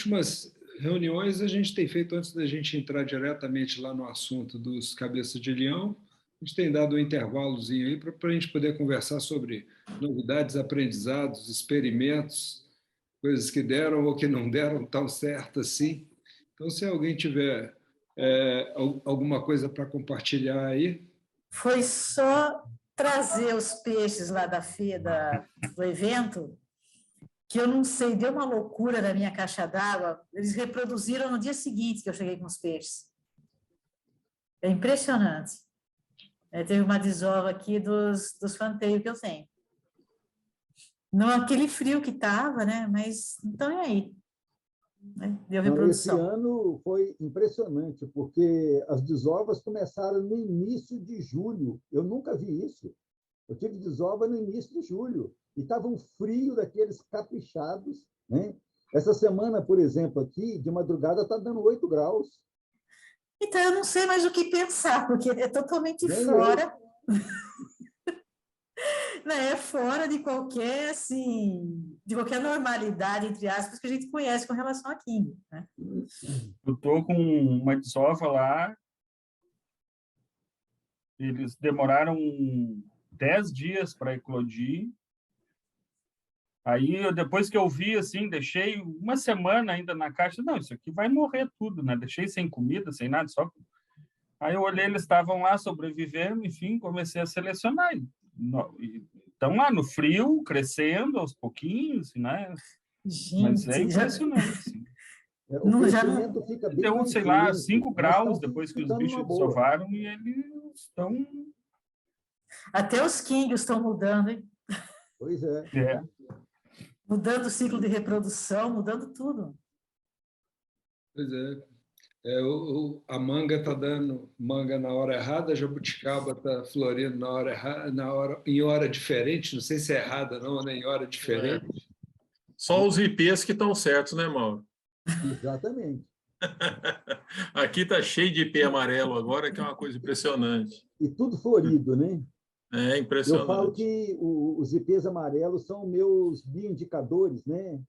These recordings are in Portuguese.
últimas reuniões a gente tem feito, antes da gente entrar diretamente lá no assunto dos cabeças de leão, a gente tem dado um intervalozinho aí para a gente poder conversar sobre novidades, aprendizados, experimentos, coisas que deram ou que não deram tão certo assim. Então, se alguém tiver alguma coisa para compartilhar aí. Foi só trazer os peixes lá da feira, do evento, que eu não sei, deu uma loucura na minha caixa d'água. Eles reproduziram no dia seguinte que eu cheguei com os peixes. É impressionante. Teve uma desova aqui dos fanteios que eu tenho. Não aquele frio que estava, né? Mas então é aí. Deu reprodução. Esse ano foi impressionante, porque as desovas começaram no início de julho. Eu nunca vi isso. Eu tive desova no início de julho. E estava um frio daqueles caprichados, né? Essa semana, por exemplo, aqui, de madrugada, está dando 8 graus. Então, eu não sei mais o que pensar, porque é totalmente fora. É fora de qualquer, assim, de qualquer normalidade, entre aspas, que a gente conhece com relação a química, né? Eu estou com uma desova lá, eles demoraram 10 dias para eclodir. Aí, depois que eu vi, assim, deixei uma semana ainda na caixa. Não, isso aqui vai morrer tudo, né? Deixei sem comida, sem nada, só... Aí eu olhei, eles estavam lá sobrevivendo, enfim, comecei a selecionar. Estão lá no frio, crescendo aos pouquinhos, né? Gente, mas é impressionante. Assim. O crescimento fica bem deu, sei lá, 5 graus depois que os bichos boa. desovaram e eles estão... Até os quingues estão mudando, hein? Pois é. Mudando o ciclo de reprodução, mudando tudo. Pois é. A manga está dando manga na hora errada, a jabuticaba está florindo na hora errada, em hora diferente, não sei se é errada não, né? Em hora diferente. Só os IPs que estão certos, né, Mauro? Exatamente. Aqui está cheio de IP amarelo agora, que é uma coisa impressionante. E tudo florido, né? É impressionante. Eu falo que os IPs amarelos são meus bioindicadores, né?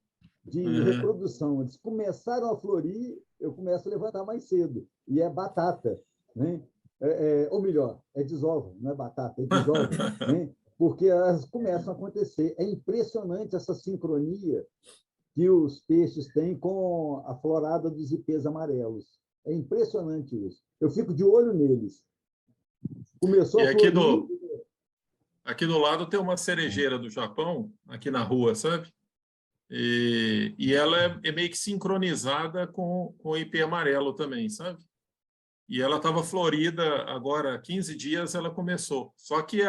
De reprodução. Eles começaram a florir, eu começo a levantar mais cedo. E é batata, né? Ou melhor, é desova, não é batata, é desova, né? Porque elas começam a acontecer. É impressionante essa sincronia que os peixes têm com a florada dos IPs amarelos. É impressionante isso. Eu fico de olho neles. Começou a florir... Aqui do lado tem uma cerejeira do Japão, aqui na rua, sabe? E ela é meio que sincronizada com o IP amarelo também, sabe? E ela estava florida agora, 15 dias ela começou. Só que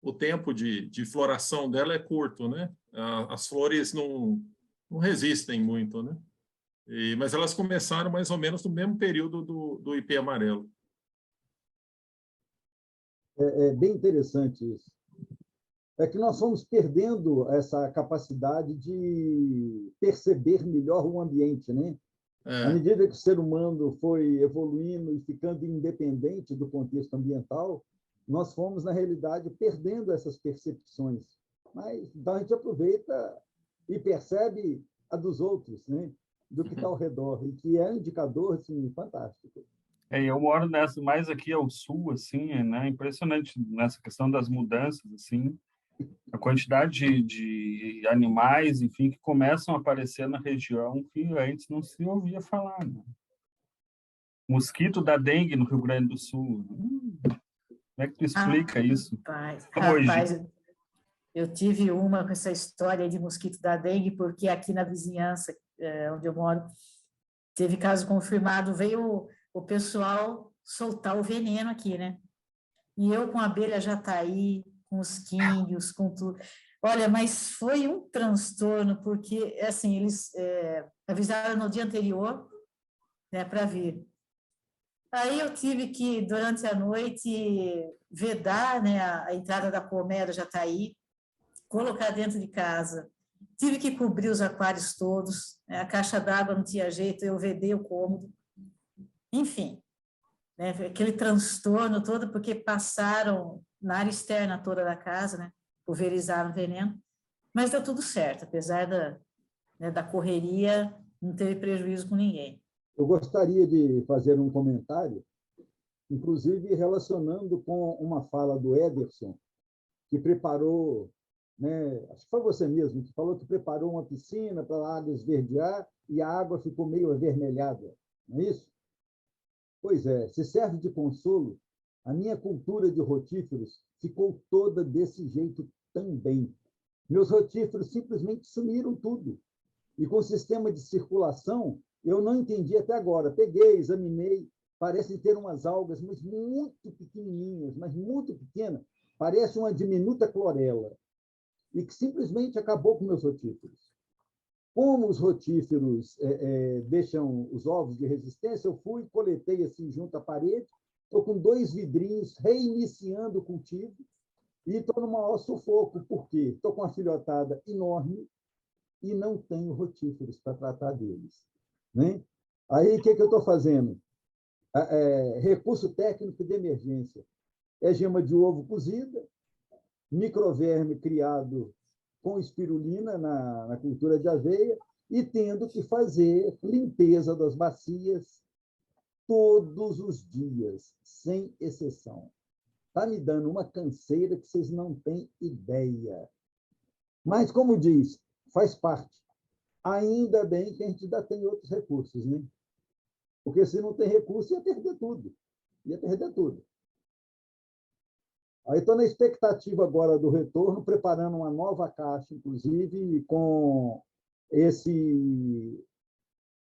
o tempo de floração dela é curto, né? As flores não resistem muito, né? Mas elas começaram mais ou menos no mesmo período do IP amarelo. É bem interessante isso. É que nós fomos perdendo essa capacidade de perceber melhor o ambiente, né? À medida que o ser humano foi evoluindo e ficando independente do contexto ambiental, nós fomos, na realidade, perdendo essas percepções. Mas então a gente aproveita e percebe a dos outros, né? Do que está ao redor, e que é um indicador assim, fantástico. Eu moro mais aqui ao sul, assim, né? Impressionante nessa questão das mudanças, assim, a quantidade de animais, enfim, que começam a aparecer na região que antes não se ouvia falar, né? Mosquito da dengue no Rio Grande do Sul. Como é que tu explica isso? Rapaz, eu tive uma com essa história de mosquito da dengue, porque aqui na vizinhança, onde eu moro, teve caso confirmado, veio o pessoal soltar o veneno aqui, né? E eu com a abelha jataí, com os químbios, com tudo. Olha, mas foi um transtorno, porque, assim, eles avisaram no dia anterior, né, para vir. Aí eu tive que, durante a noite, vedar, né, a entrada da colmeia do jataí, colocar dentro de casa. Tive que cobrir os aquários todos, né, a caixa d'água não tinha jeito, eu vedei o cômodo. Enfim, né, aquele transtorno todo, porque passaram na área externa toda da casa, né, pulverizaram veneno, mas deu tudo certo, apesar da correria, não teve prejuízo com ninguém. Eu gostaria de fazer um comentário, inclusive relacionando com uma fala do Ederson, que preparou, né, acho que foi você mesmo, que falou que preparou uma piscina para a água esverdear e a água ficou meio avermelhada, não é isso? Pois é, se serve de consolo, a minha cultura de rotíferos ficou toda desse jeito também. Meus rotíferos simplesmente sumiram tudo. E com o sistema de circulação, eu não entendi até agora. Peguei, examinei, parece ter umas algas, mas muito pequenininhas, mas muito pequenas. Parece uma diminuta clorela. E que simplesmente acabou com meus rotíferos. Como os rotíferos deixam os ovos de resistência, eu fui, coletei assim junto à parede, estou com 2 vidrinhos, reiniciando o cultivo, e estou no maior sufoco. Por quê? Estou com uma filhotada enorme e não tenho rotíferos para tratar deles. Né? Aí, o que eu estou fazendo? Recurso técnico de emergência. É gema de ovo cozida, microverme criado com espirulina na cultura de aveia e tendo que fazer limpeza das bacias todos os dias, sem exceção. Está me dando uma canseira que vocês não têm ideia. Mas, como diz, faz parte. Ainda bem que a gente ainda tem outros recursos, né? Porque se não tem recurso, ia perder tudo. Ia perder tudo. Aí estou na expectativa agora do retorno, preparando uma nova caixa, inclusive, com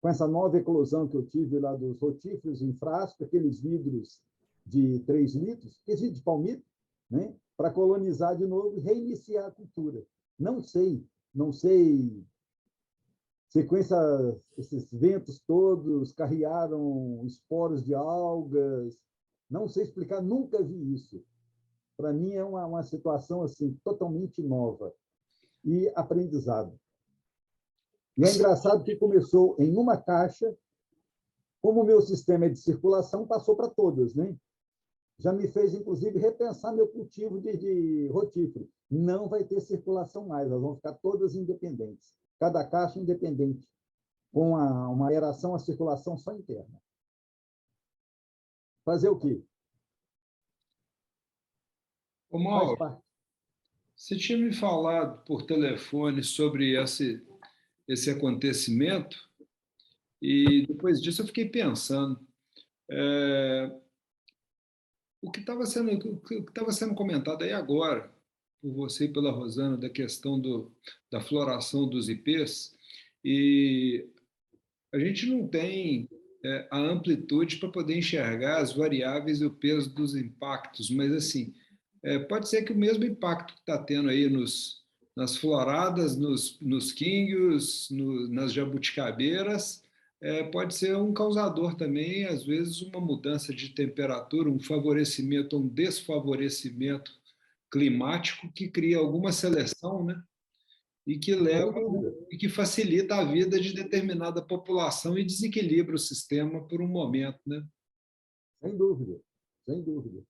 essa nova eclosão que eu tive lá dos rotíferos em frasco, aqueles vidros de 3 litros, aqueles vidros de palmito, né? Para colonizar de novo e reiniciar a cultura. Não sei se com esses ventos todos carrearam esporos de algas, não sei explicar, nunca vi isso. Para mim é uma situação assim totalmente nova e aprendizado. E é engraçado que começou em uma caixa, como o meu sistema é de circulação, passou para todas, né? Já me fez, inclusive, repensar meu cultivo de rotífero. Não vai ter circulação mais, elas vão ficar todas independentes. Cada caixa independente, com uma aeração, a circulação só interna. Fazer o quê? Ô, Mauro, você tinha me falado por telefone sobre esse acontecimento e depois disso eu fiquei pensando. O que estava sendo comentado aí agora, por você e pela Rosana, da questão da floração dos IPs, e a gente não tem a amplitude para poder enxergar as variáveis e o peso dos impactos, mas assim, pode ser que o mesmo impacto que está tendo aí nas floradas, nos quinguios, nas jabuticabeiras, pode ser um causador também, às vezes, uma mudança de temperatura, um favorecimento ou um desfavorecimento climático que cria alguma seleção, né? E que leva e que facilita a vida de determinada população e desequilibra o sistema por um momento, né? Sem dúvida, sem dúvida.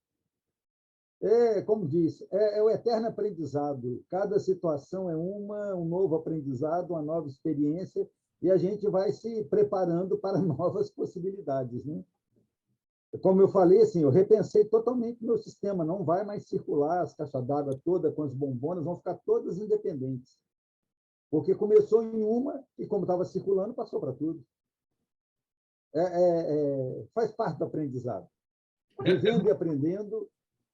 Como disse, o eterno aprendizado. Cada situação é um novo aprendizado, uma nova experiência, e a gente vai se preparando para novas possibilidades, né? Como eu falei, assim, eu repensei totalmente o meu sistema, não vai mais circular as caixas d'água todas com as bombonas, vão ficar todas independentes. Porque começou em uma e, como estava circulando, passou para tudo. Faz parte do aprendizado. Vivendo e aprendendo,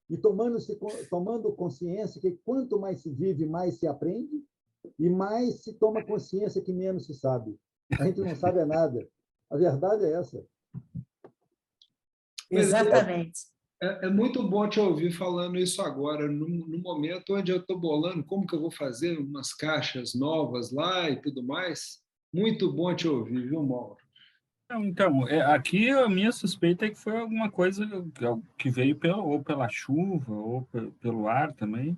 e tomando consciência que quanto mais se vive, mais se aprende, e mais se toma consciência que menos se sabe. A gente não sabe nada. A verdade é essa. Exatamente. É muito bom te ouvir falando isso agora, no momento onde eu estou bolando como que eu vou fazer umas caixas novas lá e tudo mais. Muito bom te ouvir, viu, Mauro? Então, aqui a minha suspeita é que foi alguma coisa que veio ou pela chuva ou pelo ar também.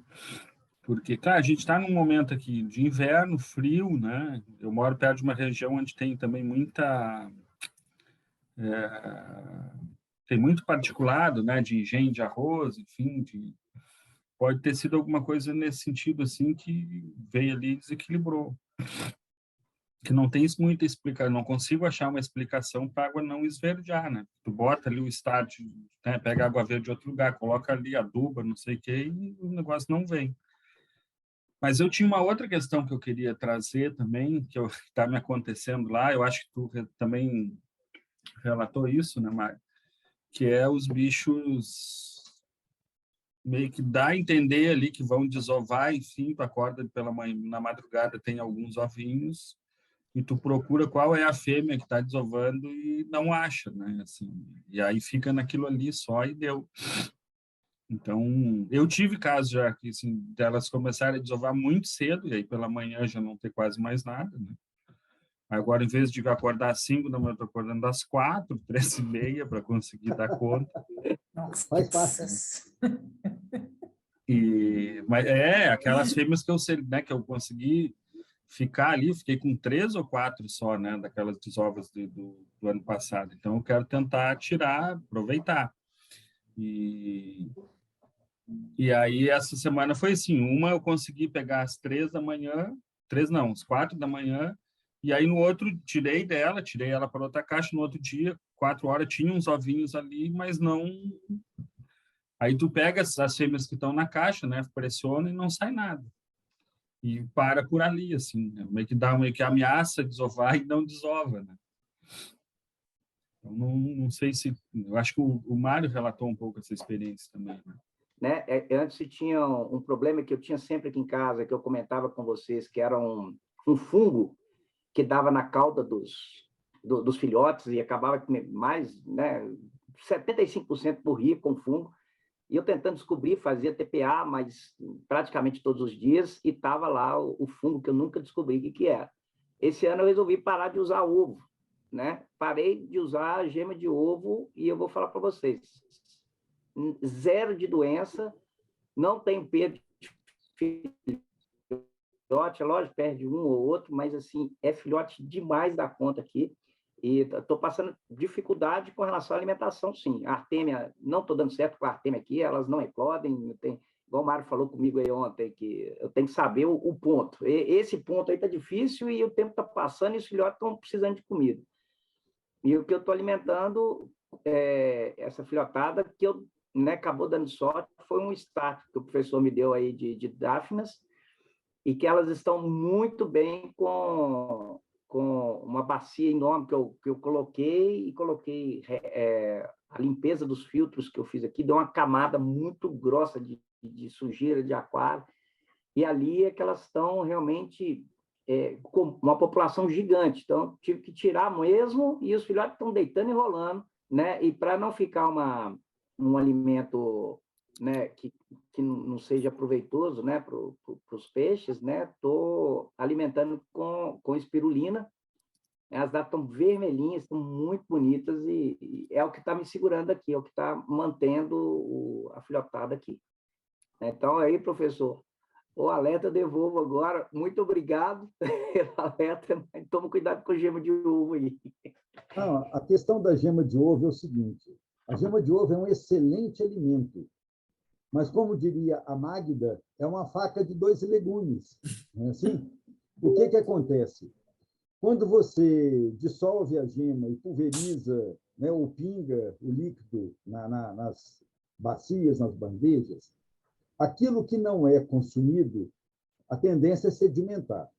Porque, claro, a gente está num momento aqui de inverno, frio, né? Eu moro perto de uma região onde tem também tem muito particulado, né? De engenho de arroz, enfim, pode ter sido alguma coisa nesse sentido, assim, que veio ali e desequilibrou. que não tem muita explicação, não consigo achar uma explicação para a água não esverdear, né? Tu bota ali o estádio, né? Pega água verde de outro lugar, coloca ali, aduba, não sei o quê, e o negócio não vem. Mas eu tinha uma outra questão que eu queria trazer também, que está me acontecendo lá, eu acho que tu também relatou isso, né, Mário? Que é os bichos meio que dá a entender ali que vão desovar, enfim, tu acorda pela manhã, na madrugada tem alguns ovinhos, e tu procura qual é a fêmea que está desovando e não acha, né? Assim, e aí fica naquilo ali só e deu. Então, eu tive casos já que, assim, delas começarem a desovar muito cedo, e aí pela manhã já não ter quase mais nada, né? Agora, em vez de acordar às 5 da manhã, eu estou acordando às 4, 3h30 para conseguir dar conta. Nossa, Faz parte. Mas aquelas fêmeas que eu sei, né, que eu consegui ficar ali, fiquei com 3 ou 4 só, né, daquelas desovas do ano passado. Então, eu quero tentar tirar, aproveitar. E aí, essa semana foi assim, uma eu consegui pegar às 3 da manhã, 3 não, às 4 da manhã, e aí no outro tirei ela para outra caixa, no outro dia, 4 horas, tinha uns ovinhos ali, mas não... Aí tu pega as fêmeas que estão na caixa, né, pressiona e não sai nada. E para por ali, assim, né? meio que ameaça desovar e não desova, né? Então, não sei se... Eu acho que o Mário relatou um pouco essa experiência também, né? Antes tinha um problema que eu tinha sempre aqui em casa, que eu comentava com vocês, que era um fungo que dava na cauda dos filhotes e acabava com mais, né, 75% morria com fungo. E eu tentando descobrir, fazia TPA, mas praticamente todos os dias, e estava lá o fungo que eu nunca descobri o que era. Esse ano eu resolvi parar de usar ovo, né? Parei de usar a gema de ovo e eu vou falar para vocês, 0 de doença, não tem perda de filhote, é lógico, perde um ou outro, mas assim, é filhote demais da conta aqui. E estou passando dificuldade com relação à alimentação, sim. A Artêmia, não estou dando certo com a Artêmia aqui, elas não eclodem. Igual o Mário falou comigo aí ontem, que eu tenho que saber o ponto. Esse ponto aí está difícil e o tempo está passando e os filhotes estão precisando de comida. E o que eu estou alimentando, essa filhotada, que eu, né, acabou dando sorte, foi um start que o professor me deu aí de Dáfinas, e que elas estão muito bem com uma bacia enorme que eu coloquei a limpeza dos filtros que eu fiz aqui, deu uma camada muito grossa de sujeira de aquário, e ali é que elas estão realmente com uma população gigante, então tive que tirar mesmo, e os filhotes estão deitando e rolando, né? E para não ficar um alimento, né, que não seja proveitoso, né, para os peixes, né, estou alimentando com espirulina. As datas estão vermelhinhas, estão muito bonitas e é o que está me segurando aqui, é o que está mantendo a filhotada aqui. Então, aí, professor, o alerta eu devolvo agora. Muito obrigado pelo alerta, mas toma cuidado com a gema de ovo aí. Não, a questão da gema de ovo é o seguinte, a gema de ovo é um excelente alimento, mas, como diria a Magda, é uma faca de 2 legumes. Não é assim? O que acontece? Quando você dissolve a gema e pulveriza, né, ou pinga o líquido nas bacias, nas bandejas, aquilo que não é consumido, a tendência é sedimentar.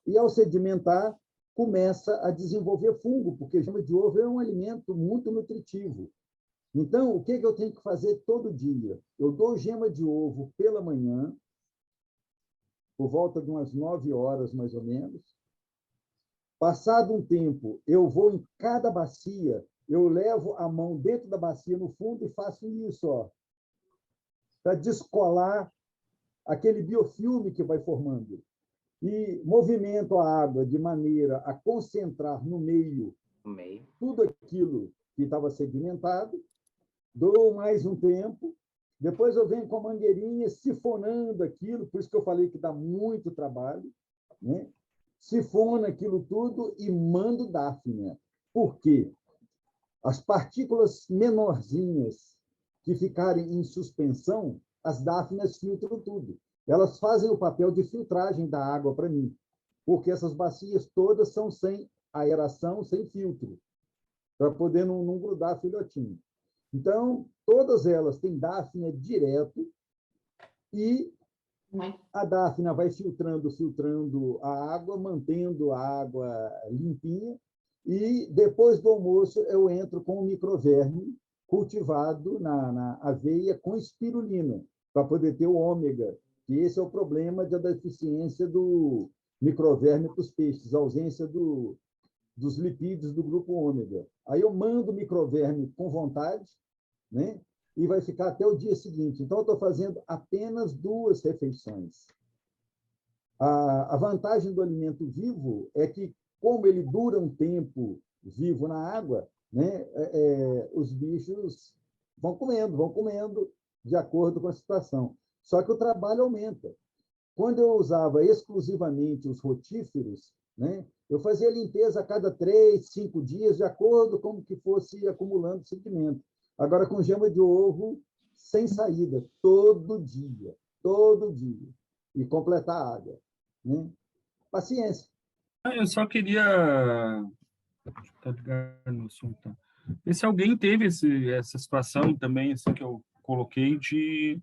E, ao sedimentar, começa a desenvolver fungo, porque a gema de ovo é um alimento muito nutritivo. Então, o que eu tenho que fazer todo dia? Eu dou gema de ovo pela manhã, por volta de umas 9 horas, mais ou menos. Passado um tempo, eu vou em cada bacia, eu levo a mão dentro da bacia, no fundo, e faço isso, para descolar aquele biofilme que vai formando. E movimento a água de maneira a concentrar no meio tudo aquilo que estava sedimentado. Dou mais um tempo, depois eu venho com a mangueirinha sifonando aquilo, por isso que eu falei que dá muito trabalho, né? Sifona aquilo tudo e mando Dáfnia. Por quê? As partículas menorzinhas que ficarem em suspensão, as Dáfnias filtram tudo. Elas fazem o papel de filtragem da água para mim. porque essas bacias todas são sem aeração, sem filtro, para poder não grudar filhotinho. Então, todas elas têm dáfnia direto e a dáfnia vai filtrando a água, mantendo a água limpinha, e depois do almoço eu entro com o microverme cultivado na aveia com espirulina, para poder ter o ômega, que esse é o problema da deficiência do microverme para os peixes, a ausência dos lipídios do grupo ômega. Aí eu mando o microverme com vontade, né? E vai ficar até o dia seguinte. Então, eu estou fazendo apenas 2 refeições. A vantagem do alimento vivo é que, como ele dura um tempo vivo na água, né, os bichos vão comendo de acordo com a situação. Só que o trabalho aumenta. Quando eu usava exclusivamente os rotíferos, né, eu fazia limpeza a cada 3, 5 dias, de acordo com o que fosse acumulando sedimento. Agora, com gema de ovo, sem saída, todo dia. E completar a água. Né? Paciência. Eu só queria... Tá ligado no assunto, tá? Ver se alguém teve essa situação também, assim, que eu coloquei, de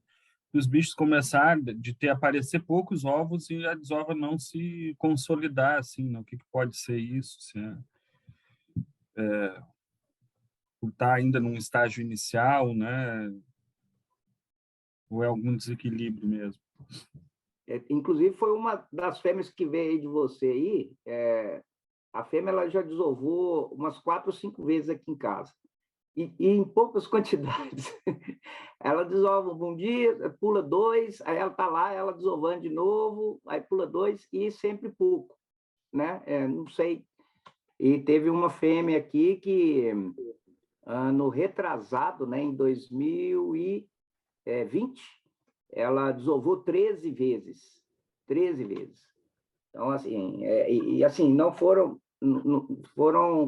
os bichos começar de aparecer poucos ovos e a desova não se consolidar, assim, né? O que pode ser isso? Se por estar ainda num estágio inicial, né? Ou é algum desequilíbrio mesmo? Inclusive, foi uma das fêmeas que veio aí de você aí. A fêmea ela já desovou umas 4 ou 5 vezes aqui em casa. E em poucas quantidades. Ela desova um dia, pula 2, aí ela está lá, ela desovando de novo, aí pula 2 e sempre pouco. Né? Não sei. E teve uma fêmea aqui que, ano retrasado, né, em 2020, ela desovou 13 vezes. 13 vezes. Então, assim, assim, não foram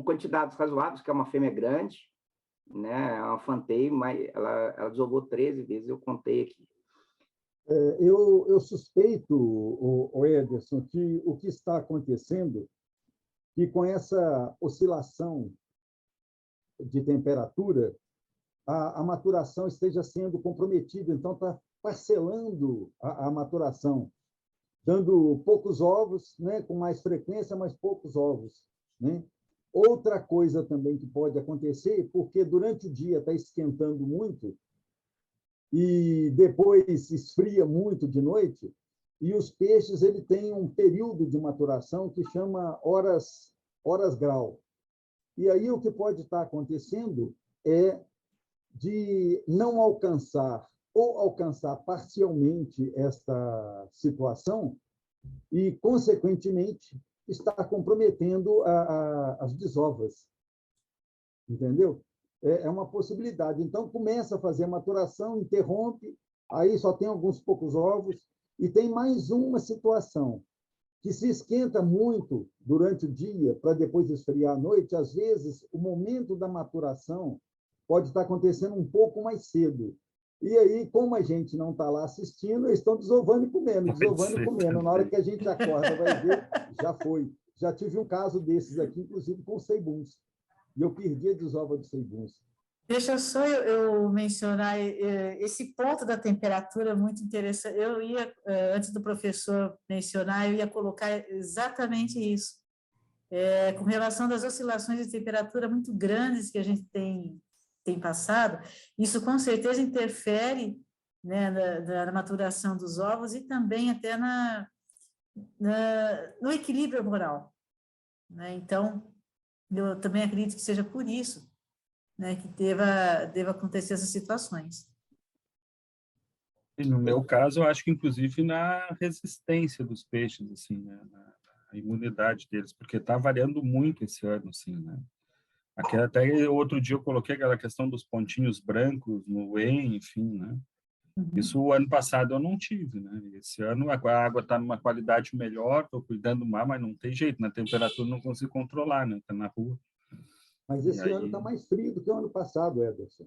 quantidades razoáveis, que é uma fêmea grande, né? É uma fanteio, mas ela desovou 13 vezes, eu contei aqui. Eu suspeito, o Ederson, que o que está acontecendo, que com essa oscilação de temperatura, a maturação esteja sendo comprometida, então está parcelando a maturação, dando poucos ovos, né, com mais frequência, mas poucos ovos. Né? Outra coisa também que pode acontecer, porque durante o dia está esquentando muito e depois esfria muito de noite, e os peixes ele têm um período de maturação que chama horas grau. E aí o que pode estar acontecendo é de não alcançar ou alcançar parcialmente esta situação e, consequentemente, está comprometendo as desovas. Entendeu? É uma possibilidade. Então, começa a fazer a maturação, interrompe, aí só tem alguns poucos ovos, e tem mais uma situação, que se esquenta muito durante o dia para depois esfriar à noite, às vezes o momento da maturação pode estar acontecendo um pouco mais cedo. E aí, como a gente não está lá assistindo, eles estão desovando e comendo. Na hora que a gente acorda, vai ver, já foi. Já tive um caso desses aqui, inclusive com ceibuns. E eu perdi a desova de ceibuns. Deixa só eu mencionar esse ponto da temperatura muito interessante. Eu ia, antes do professor mencionar, eu ia colocar exatamente isso. Com relação às oscilações de temperatura muito grandes que a gente tem passado, isso com certeza interfere, né, na maturação dos ovos e também até no equilíbrio hormonal. Né? Então, eu também acredito que seja por isso, né, que deva acontecer essas situações. E no meu caso, eu acho que inclusive na resistência dos peixes, assim, né, na imunidade deles, porque está variando muito esse ano, assim, né? Aqui, até outro dia eu coloquei aquela questão dos pontinhos brancos no whey, enfim, né? Isso o ano passado eu não tive, né? Esse ano a água está numa qualidade melhor, estou cuidando mais, mas não tem jeito, na temperatura não consigo controlar, né? Está na rua. Mas esse ano está mais frio do que o ano passado, Ederson.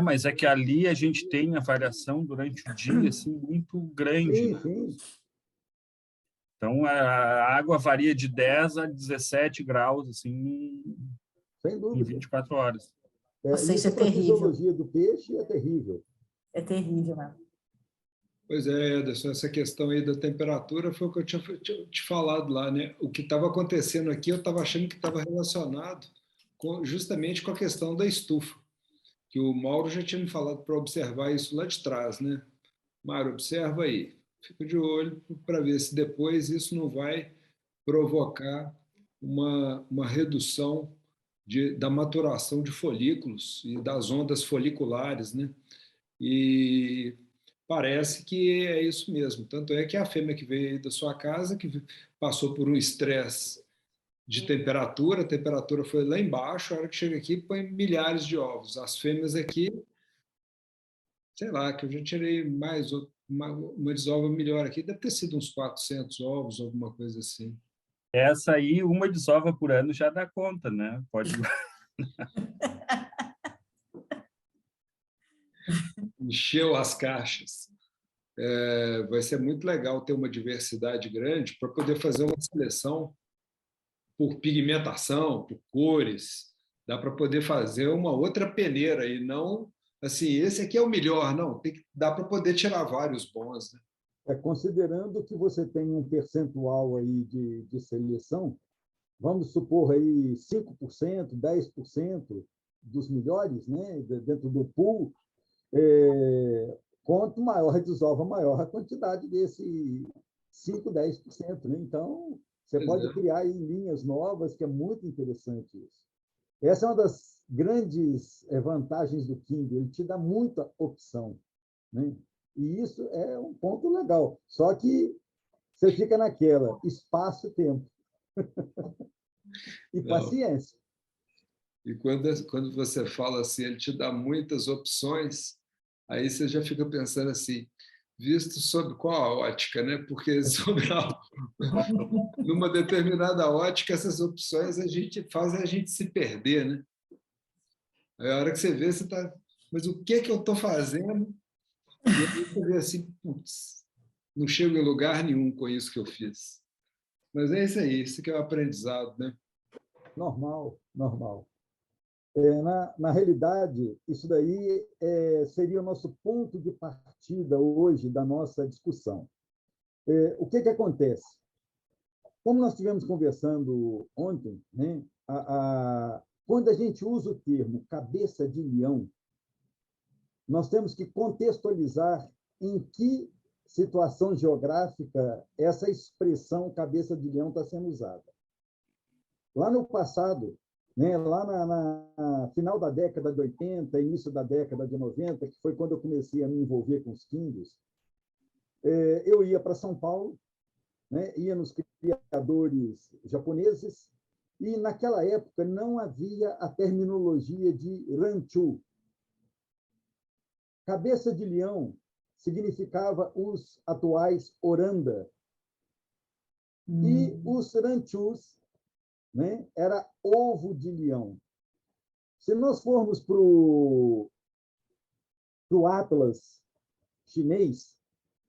Mas é que ali a gente tem a variação durante o dia assim, muito grande. Sim, né? sim. Então, a água varia de 10 a 17 graus, assim, Sem em dúvida. 24 horas. Nossa, isso é para a terrível. fisiologia do peixe é terrível. É terrível, mano. Pois é, Ederson, essa questão aí da temperatura foi o que eu tinha te falado lá, né? O que estava acontecendo aqui, eu estava achando que estava relacionado justamente com a questão da estufa, que o Mauro já tinha me falado para observar isso lá de trás, né? Mário, observa aí, fica de olho para ver se depois isso não vai provocar uma redução da maturação de folículos e das ondas foliculares, né? E parece que é isso mesmo. Tanto é que a fêmea que veio aí da sua casa, que passou por um estresse de temperatura, a temperatura foi lá embaixo, a hora que chega aqui põe milhares de ovos. As fêmeas aqui, sei lá, que eu já tirei mais uma desova melhor aqui, deve ter sido uns 400 ovos, alguma coisa assim. Essa aí, uma desova por ano já dá conta, né? Pode... Encheu as caixas. Vai ser muito legal ter uma diversidade grande para poder fazer uma seleção por pigmentação, por cores. Dá para poder fazer uma outra peneira e não assim, esse aqui é o melhor, não. Dá para poder tirar vários bons, né? Considerando que você tem um percentual aí de seleção, vamos supor aí 5%, 10% dos melhores, né, dentro do pool, quanto maior a desova, maior a quantidade desse 5, 10%. Né? Então, você pode criar aí linhas novas, que é muito interessante isso. Essa é uma das grandes vantagens do King, ele te dá muita opção. Né? E isso é um ponto legal. Só que você fica naquela, espaço e tempo. E paciência. E quando você fala assim, ele te dá muitas opções, aí você já fica pensando assim, visto sob qual a ótica, né? Porque numa determinada ótica, essas opções fazem a gente se perder, né? Aí a hora que você vê, você está... Mas o que eu estou fazendo? E aí você vê assim, putz, não chego em lugar nenhum com isso que eu fiz. Mas é isso aí, isso que é o aprendizado, né? Normal, normal. Na realidade, isso daí seria o nosso ponto de partida hoje da nossa discussão. O que acontece? Como nós estivemos conversando ontem, né, quando a gente usa o termo cabeça de leão, nós temos que contextualizar em que situação geográfica essa expressão cabeça de leão está sendo usada. Lá no passado, né, lá na final da década de 80, início da década de 90, que foi quando eu comecei a me envolver com os Kingios, eu ia para São Paulo, né, ia nos criadores japoneses, e naquela época não havia a terminologia de ranchu. Cabeça de leão significava os atuais oranda. E os ranchus, né, era ovo de leão. Se nós formos para o Atlas chinês,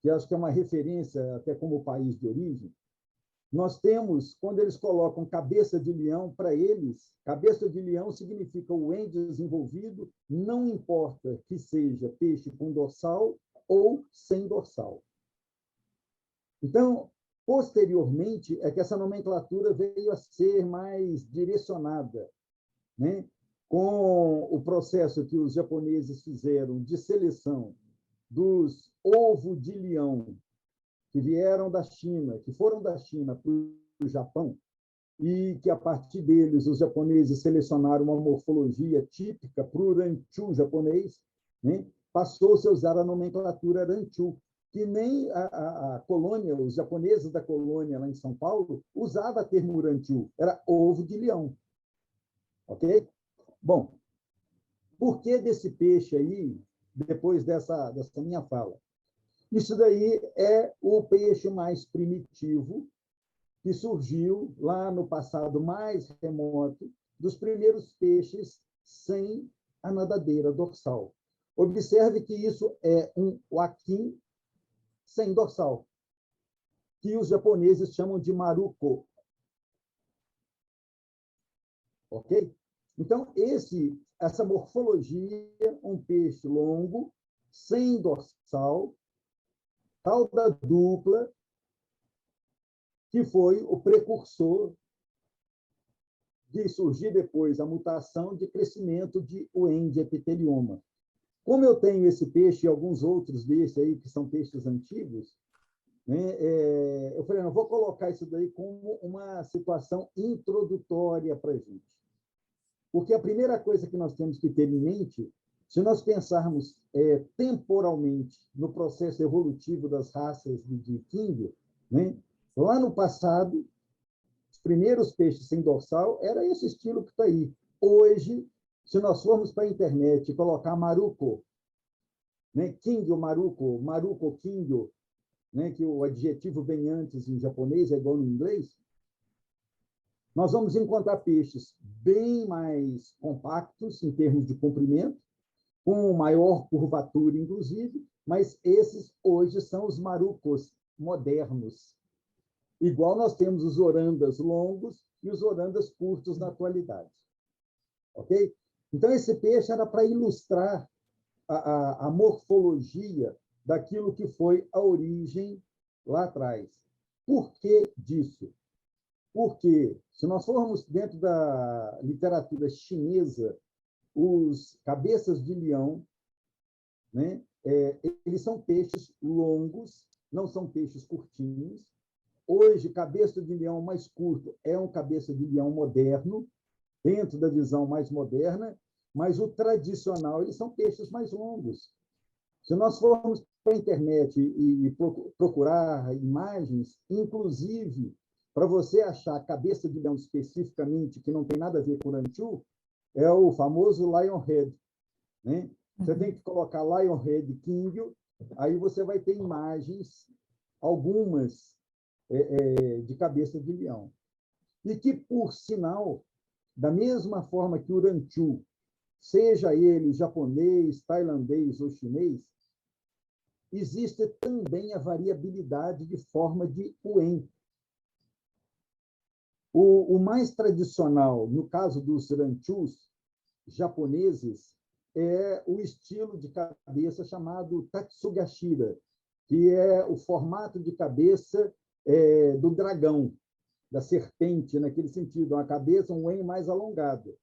que acho que é uma referência até como país de origem, nós temos, quando eles colocam cabeça de leão, para eles, cabeça de leão significa o em desenvolvido, não importa que seja peixe com dorsal ou sem dorsal. Então, posteriormente, é que essa nomenclatura veio a ser mais direcionada, né? Com o processo que os japoneses fizeram de seleção dos ovos de leão que vieram da China, que foram da China para o Japão, e que, a partir deles, os japoneses selecionaram uma morfologia típica para o ranchu japonês, né? Passou-se a usar a nomenclatura ranchu, que nem a colônia, os japoneses da colônia lá em São Paulo, usava o termo ranchu, era ovo de leão. Ok? Bom, por que desse peixe aí, depois dessa minha fala? Isso daí é o peixe mais primitivo que surgiu lá no passado mais remoto, dos primeiros peixes sem a nadadeira dorsal. Observe que isso é um huaquim sem dorsal. que os japoneses chamam de maruko. Ok? Então, essa morfologia, um peixe longo, sem dorsal, cauda dupla, que foi o precursor de surgir depois a mutação de crescimento de Wen, de epitelioma. Como eu tenho esse peixe e alguns outros desses aí, que são peixes antigos, né, eu falei, não, vou colocar isso daí como uma situação introdutória para a gente. Porque a primeira coisa que nós temos que ter em mente, se nós pensarmos temporalmente no processo evolutivo das raças de King, né, lá no passado, os primeiros peixes sem dorsal era esse estilo que está aí. Hoje, se nós formos para a internet e colocar maruko, né, Kingyo maruko, maruko kingyo, né, que o adjetivo vem antes em japonês, é igual no inglês, nós vamos encontrar peixes bem mais compactos em termos de comprimento, com maior curvatura, inclusive, mas esses hoje são os marucos modernos. Igual nós temos os orandas longos e os orandas curtos na atualidade. Ok? Então, esse peixe era para ilustrar a morfologia daquilo que foi a origem lá atrás. Por que disso? Porque, se nós formos dentro da literatura chinesa, os cabeças de leão, né, eles são peixes longos, não são peixes curtinhos. Hoje, cabeça de leão mais curto é um cabeça de leão moderno, dentro da visão mais moderna, mas o tradicional, eles são peixes mais longos. Se nós formos para a internet e procurar imagens, inclusive, para você achar a cabeça de leão especificamente, que não tem nada a ver com o Ranchu, é o famoso Lionhead. Né? Você tem que colocar Lionhead Kingyo, aí você vai ter imagens, algumas de cabeça de leão. E que, por sinal, da mesma forma que o Ranchu, seja ele japonês, tailandês ou chinês, existe também a variabilidade de forma de Wen. O mais tradicional, no caso dos ranchus japoneses, é o estilo de cabeça chamado Tatsugashira, que é o formato de cabeça do dragão, da serpente, naquele sentido, uma cabeça, um Wen mais alongado.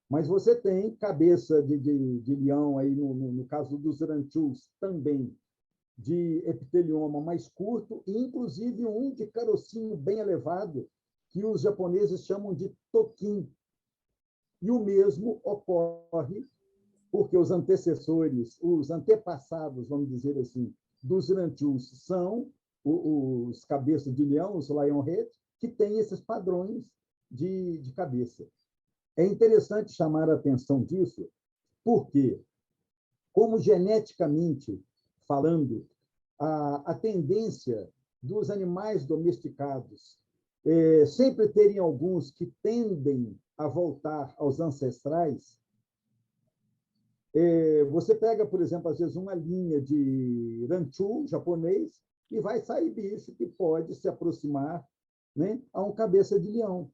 Mas você tem cabeça de leão, aí no caso dos ranchus, também de epitelioma mais curto, e inclusive um de carocinho bem elevado, que os japoneses chamam de tokin. E o mesmo ocorre porque os antecessores, os antepassados, vamos dizer assim, dos ranchus são os cabeças de leão, os lionhead, que têm esses padrões de cabeça. É interessante chamar a atenção disso, porque, como geneticamente falando, a tendência dos animais domesticados sempre terem alguns que tendem a voltar aos ancestrais. Você pega, por exemplo, às vezes uma linha de ranchu japonês e vai sair bicho que pode se aproximar, né, a um cabeça de leão,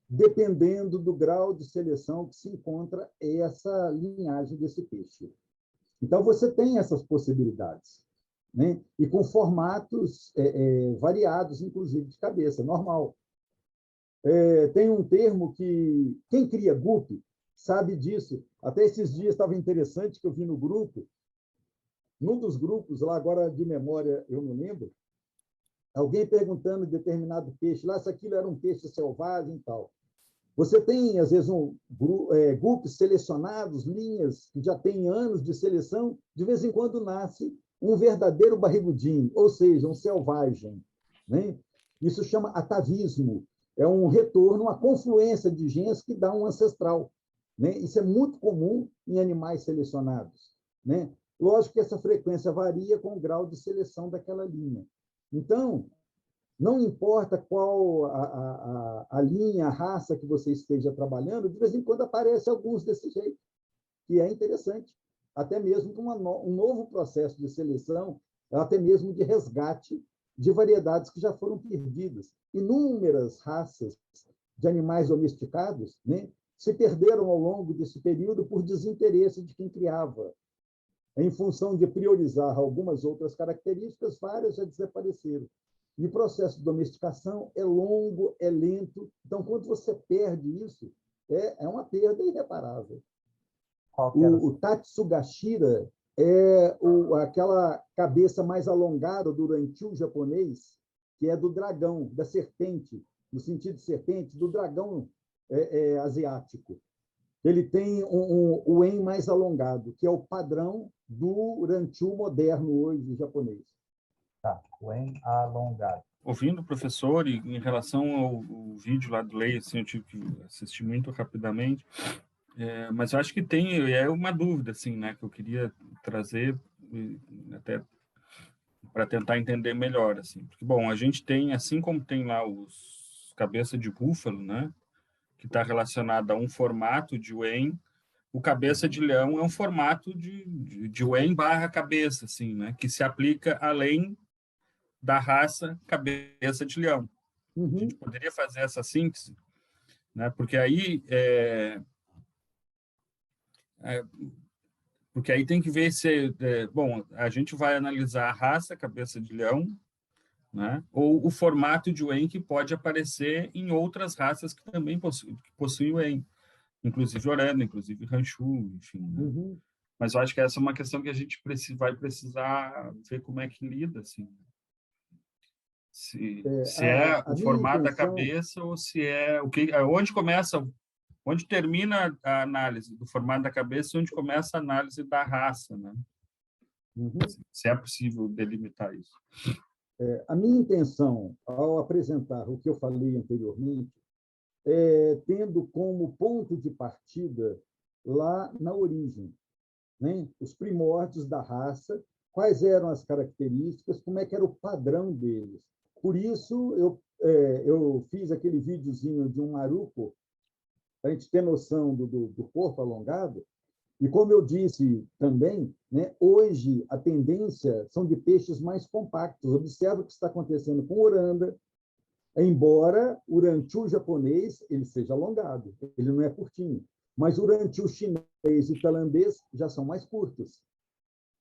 dependendo do grau de seleção que se encontra essa linhagem desse peixe. Então, você tem essas possibilidades, né? E com formatos variados, inclusive de cabeça, normal. Tem um termo que quem cria guppy sabe disso. Até esses dias estava interessante que eu vi no grupo, num dos grupos, lá agora de memória eu não lembro, alguém perguntando de determinado peixe, lá se aquilo era um peixe selvagem e tal. Você tem, às vezes, grupos selecionados, linhas que já têm anos de seleção, de vez em quando nasce um verdadeiro barrigudinho, ou seja, um selvagem. Né? Isso chama atavismo. É um retorno, uma confluência de genes que dá um ancestral. Né? Isso é muito comum em animais selecionados. Né? Lógico que essa frequência varia com o grau de seleção daquela linha. Então, não importa qual a linha, a raça que você esteja trabalhando, de vez em quando aparece alguns desse jeito, que é interessante, até mesmo com um novo processo de seleção, até mesmo de resgate de variedades que já foram perdidas. Inúmeras raças de animais domesticados, né, se perderam ao longo desse período por desinteresse de quem criava. Em função de priorizar algumas outras características, várias já desapareceram. E o processo de domesticação é longo, é lento. Então, quando você perde isso, é uma perda irreparável. O Tatsugashira é aquela cabeça mais alongada do Ranchu japonês, que é do dragão, da serpente, no sentido de serpente, do dragão asiático. Ele tem o en mais alongado, que é o padrão do Ranchu moderno hoje japonês. Tá, o en alongado. Ouvindo o professor, e em relação ao vídeo lá do Lei, assim, eu tive que assistir muito rapidamente, mas eu acho que tem uma dúvida, assim, né, que eu queria trazer até para tentar entender melhor, assim. Porque, bom, a gente tem, assim como tem lá os cabeça de búfalo, né, que está relacionado a um formato de Wen, o cabeça de leão é um formato de Wen barra cabeça, assim, né, que se aplica além da raça cabeça de leão. Uhum. A gente poderia fazer essa síntese, né, porque aí tem que ver se... bom, a gente vai analisar a raça cabeça de leão, né, ou o formato de Wen que pode aparecer em outras raças que também possuem Wen, inclusive Oranda, inclusive Ranchu, enfim. Né? Uhum. Mas eu acho que essa é uma questão que a gente vai precisar ver como é que lida, assim. Se é o formato da cabeça ou se é onde termina a análise do formato da cabeça e onde começa a análise da raça, né? Uhum. Se é possível delimitar isso. A minha intenção, ao apresentar o que eu falei anteriormente, tendo como ponto de partida lá na origem, né? Os primórdios da raça, quais eram as características, como é que era o padrão deles. Por isso, eu fiz aquele videozinho de um maruco, para a gente ter noção do corpo alongado, e como eu disse também, né, hoje a tendência são de peixes mais compactos. Observa o que está acontecendo com o oranda, embora o ranchu japonês ele seja alongado, ele não é curtinho, mas o ranchu chinês e tailandês já são mais curtos,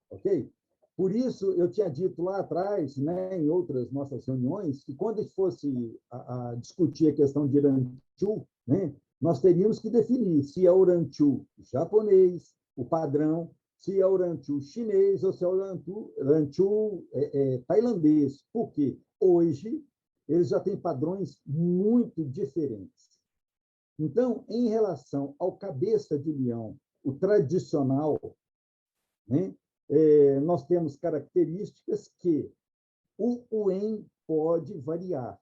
ok? Por isso eu tinha dito lá atrás, né, em outras nossas reuniões, que quando a gente fosse a discutir a questão de ranchu, né, nós teríamos que definir se é o ranchu japonês, o padrão, se é o ranchu chinês ou se é o ranchu tailandês. Por quê? Hoje eles já têm padrões muito diferentes. Então, em relação ao cabeça de leão, o tradicional, né, nós temos características que o Wen pode variar,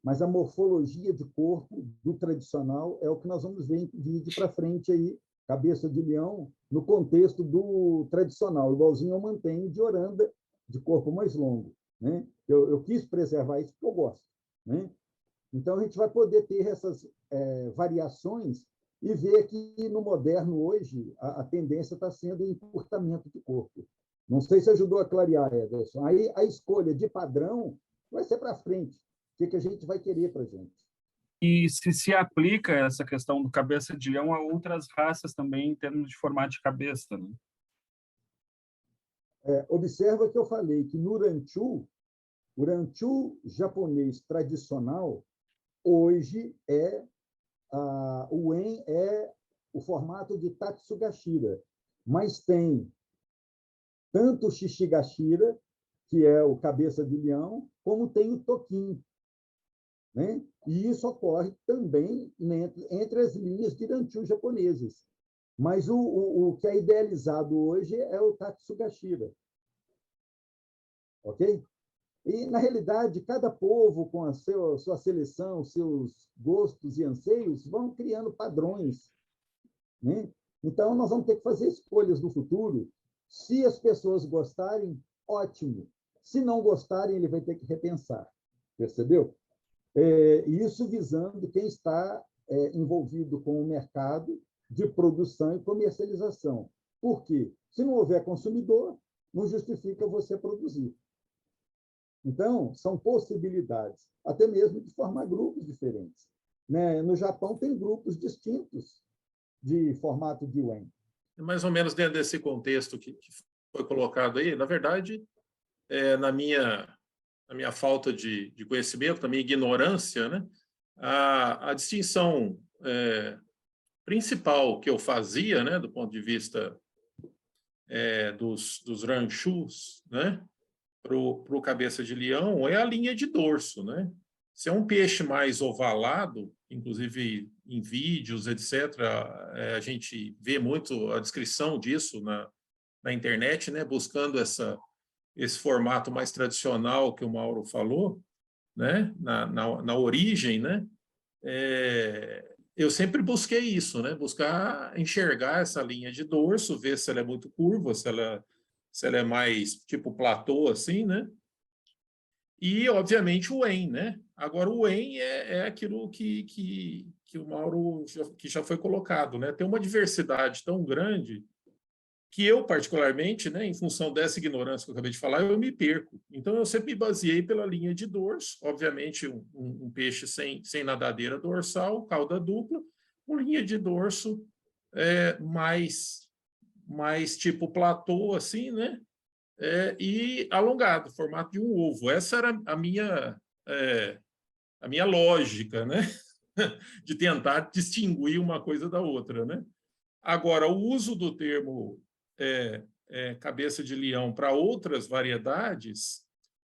mas a morfologia de corpo do tradicional é o que nós vamos ver em vídeo para frente aí, cabeça de leão, no contexto do tradicional, igualzinho eu mantenho de oranda, de corpo mais longo. Né? Eu quis preservar isso porque eu gosto. Né? Então, a gente vai poder ter essas variações e ver que no moderno, hoje, a tendência está sendo o encurtamento de corpo. Não sei se ajudou a clarear, Ederson. Aí, a escolha de padrão vai ser para frente. O que a gente vai querer para a gente. E se aplica essa questão do cabeça de leão a outras raças também, em termos de formato de cabeça, né? Observa que eu falei que no Ranchu, o Ranchu japonês tradicional, hoje o En é o formato de Tatsugashira, mas tem tanto o Shishigashira, que é o cabeça de leão, como tem o Tokin. Né? E isso ocorre também entre as linhas de Ranchu japonesas. Mas o que é idealizado hoje é o Tatsugashira. Ok? E, na realidade, cada povo, com a sua seleção, seus gostos e anseios, vão criando padrões. Né? Então, nós vamos ter que fazer escolhas no futuro. Se as pessoas gostarem, ótimo. Se não gostarem, ele vai ter que repensar. Percebeu? Isso visando quem está envolvido com o mercado de produção e comercialização. Por quê? Se não houver consumidor, não justifica você produzir. Então, são possibilidades, até mesmo de formar grupos diferentes. Né? No Japão, tem grupos distintos de formato de Wen. Mais ou menos dentro desse contexto que foi colocado aí, na verdade, na minha falta de conhecimento, na minha ignorância, né, a distinção principal que eu fazia, né, do ponto de vista dos ranchus, né, para o cabeça de leão, é a linha de dorso, né? Se é um peixe mais ovalado, inclusive em vídeos, etc., a gente vê muito a descrição disso na internet, né? Buscando esse formato mais tradicional que o Mauro falou, né? Na origem, né? Eu sempre busquei isso, né? Buscar enxergar essa linha de dorso, ver se ela é muito curva, se ela é mais tipo platô, assim, né? E, obviamente, o Wen, né? Agora, o Wen é aquilo que o Mauro que já foi colocado, né? Tem uma diversidade tão grande que eu, particularmente, né, em função dessa ignorância que eu acabei de falar, eu me perco. Então, eu sempre me baseei pela linha de dorso, obviamente, um peixe sem nadadeira dorsal, cauda dupla, com linha de dorso mais tipo platô, assim, né? E alongado, formato de um ovo. Essa era a minha lógica, né? De tentar distinguir uma coisa da outra, né? Agora, o uso do termo cabeça de leão para outras variedades,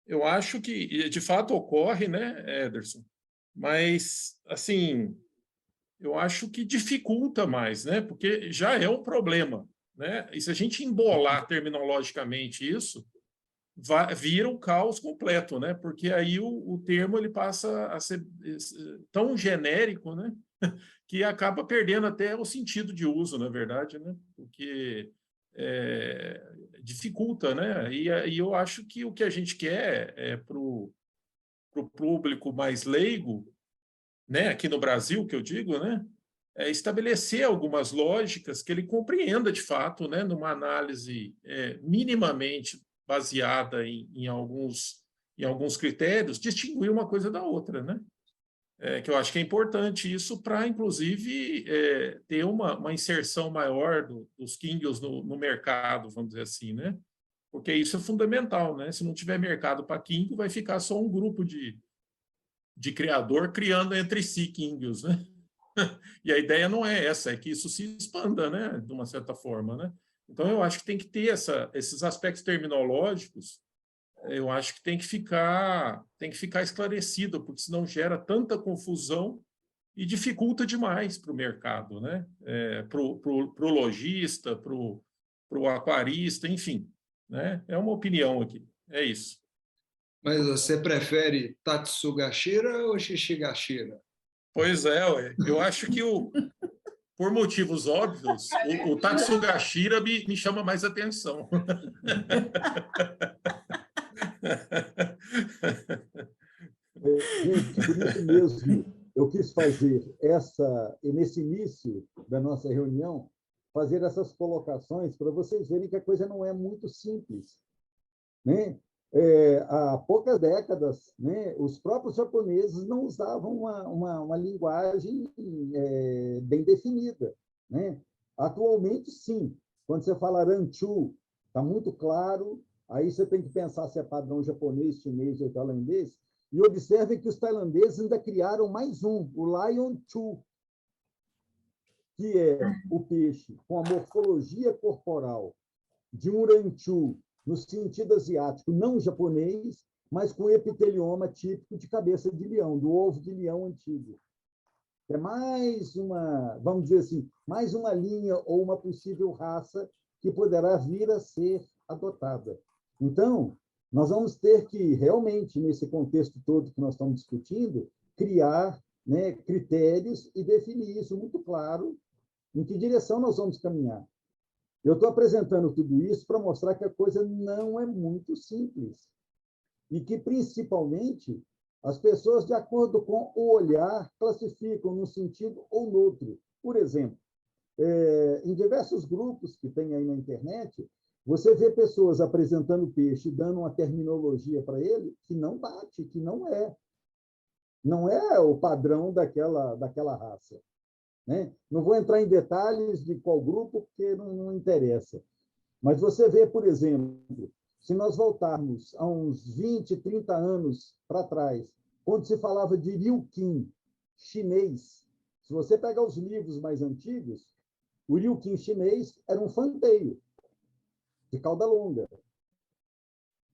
eu acho que, de fato, ocorre, né, Ederson? Mas, assim, eu acho que dificulta mais, né? Porque já é um problema, né? E se a gente embolar terminologicamente isso, vira um caos completo, né? Porque aí o termo ele passa a ser tão genérico, né? Que acaba perdendo até o sentido de uso, na verdade, né? Porque dificulta, né? E eu acho que o que a gente quer para o público mais leigo, né? Aqui no Brasil, que eu digo, né? É estabelecer algumas lógicas que ele compreenda de fato, né? Numa análise minimamente baseada em alguns critérios, distinguir uma coisa da outra, né? Que eu acho que é importante isso para, inclusive, ter uma inserção maior dos Kingios no mercado, vamos dizer assim, né? Porque isso é fundamental, né? Se não tiver mercado para Kingio, vai ficar só um grupo de criador criando entre si Kingios, né? E a ideia não é essa, é que isso se expanda, né? De uma certa forma, né? Então, eu acho que tem que ter esses aspectos terminológicos, eu acho que tem que ficar esclarecido, porque senão gera tanta confusão e dificulta demais para o mercado, né? Para o lojista, para o aquarista, enfim. Né? É uma opinião aqui, é isso. Mas você prefere Tatsugashira ou Shishigashira? Pois é, eu acho que por motivos óbvios, o Tatsugashira me chama mais atenção. Gente, por isso mesmo, eu quis fazer nesse início da nossa reunião, fazer essas colocações para vocês verem que a coisa não é muito simples. Né? Há poucas décadas, né, os próprios japoneses não usavam uma linguagem bem definida. Né? Atualmente, sim. Quando você fala ranchu, está muito claro. Aí você tem que pensar se é padrão japonês, chinês ou tailandês. E observem que os tailandeses ainda criaram mais um, o Lion Chu, que é o peixe com a morfologia corporal de um ranchu no sentido asiático, não japonês, mas com epitelioma típico de cabeça de leão, do ovo de leão antigo. É mais uma, vamos dizer assim, mais uma linha ou uma possível raça que poderá vir a ser adotada. Então, nós vamos ter que, realmente, nesse contexto todo que nós estamos discutindo, criar, né, critérios e definir isso muito claro, em que direção nós vamos caminhar. Eu estou apresentando tudo isso para mostrar que a coisa não é muito simples e que, principalmente, as pessoas, de acordo com o olhar, classificam num sentido ou no outro. Por exemplo, em diversos grupos que tem aí na internet, Você vê pessoas apresentando peixe, dando uma terminologia para ele que não bate, que não é o padrão daquela raça, né? Não vou entrar em detalhes de qual grupo, porque não interessa. Mas você vê, por exemplo, se nós voltarmos a uns 20, 30 anos para trás, quando se falava de Ryukin chinês, se você pegar os livros mais antigos, o Ryukin chinês era um fanteio de cauda longa.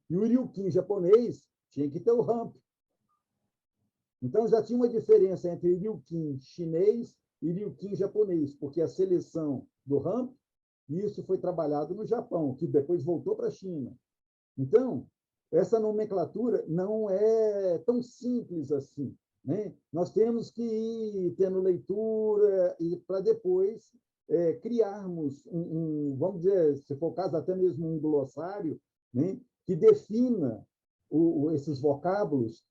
E o Ryukin japonês tinha que ter o ramp. Então, já tinha uma diferença entre Ryukin chinês e Ryukin japonês, porque a seleção do ramp, isso foi trabalhado no Japão, que depois voltou para a China. Então, essa nomenclatura não é tão simples assim, né? Nós temos que ir tendo leitura e para depois criarmos vamos dizer, se for o caso, até mesmo um glossário, né, que defina esses vocábulos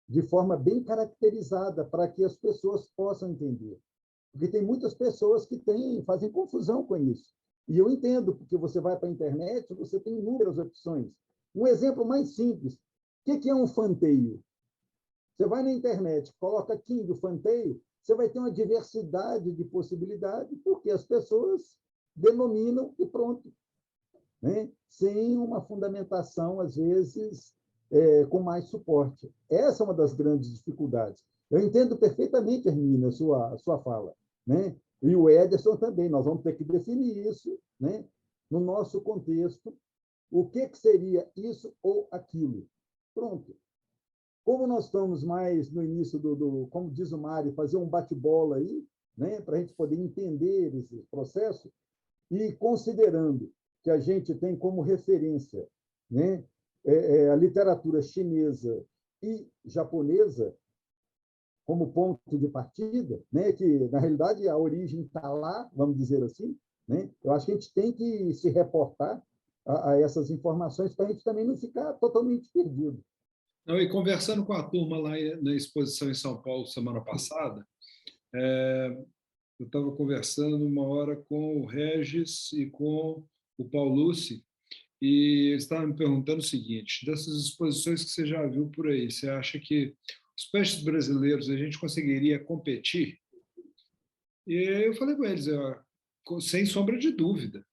de forma bem caracterizada para que as pessoas possam entender. Porque tem muitas pessoas que fazem confusão com isso. E eu entendo, porque você vai para a internet, você tem inúmeras opções. Um exemplo mais simples. O que é um fanteio? Você vai na internet, coloca King, o fanteio, você vai ter uma diversidade de possibilidades, porque as pessoas denominam e pronto, né? Sem uma fundamentação, às vezes, com mais suporte. Essa é uma das grandes dificuldades. Eu entendo perfeitamente, Hermínia, a sua fala, né? E o Ederson também. Nós vamos ter que definir isso, né, no nosso contexto, o que seria isso ou aquilo. Pronto. Como nós estamos mais no início como diz o Mário, fazer um bate-bola aí, né, para a gente poder entender esse processo, e considerando que a gente tem como referência, né, a literatura chinesa e japonesa como ponto de partida, né, que, na realidade, a origem está lá, vamos dizer assim, né? Eu acho que a gente tem que se reportar a essas informações para a gente também não ficar totalmente perdido. Não, e conversando com a turma lá na exposição em São Paulo semana passada, eu estava conversando uma hora com o Regis e com o Paulucci, e eles estavam me perguntando o seguinte: dessas exposições que você já viu por aí, você acha que os peixes brasileiros a gente conseguiria competir? E eu falei com eles, sem sombra de dúvida,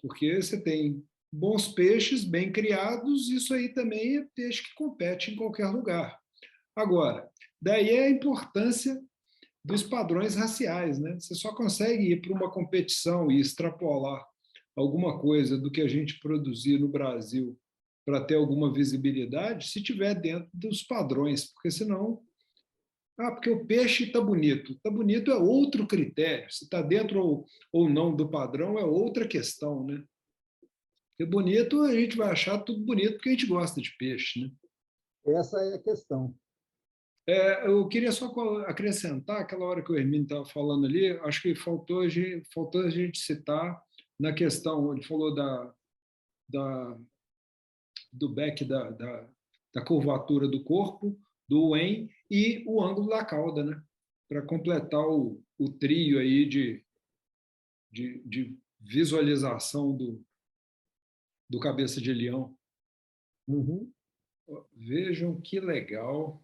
porque você tem bons peixes, bem criados, isso aí também é peixe que compete em qualquer lugar. Agora, daí é a importância dos padrões raciais, né? Você só consegue ir para uma competição e extrapolar alguma coisa do que a gente produzir no Brasil para ter alguma visibilidade se tiver dentro dos padrões, porque senão... porque o peixe está bonito. Está bonito é outro critério. Se está dentro ou não do padrão é outra questão, né? Porque bonito, a gente vai achar tudo bonito porque a gente gosta de peixe, né? Essa é a questão. Eu queria só acrescentar, aquela hora que o Hermínio estava falando ali, acho que faltou a gente citar na questão, ele falou do back, da curvatura do corpo, do Wen e o ângulo da cauda, né? Para completar o trio aí de visualização do cabeça de leão. Uhum. Vejam que legal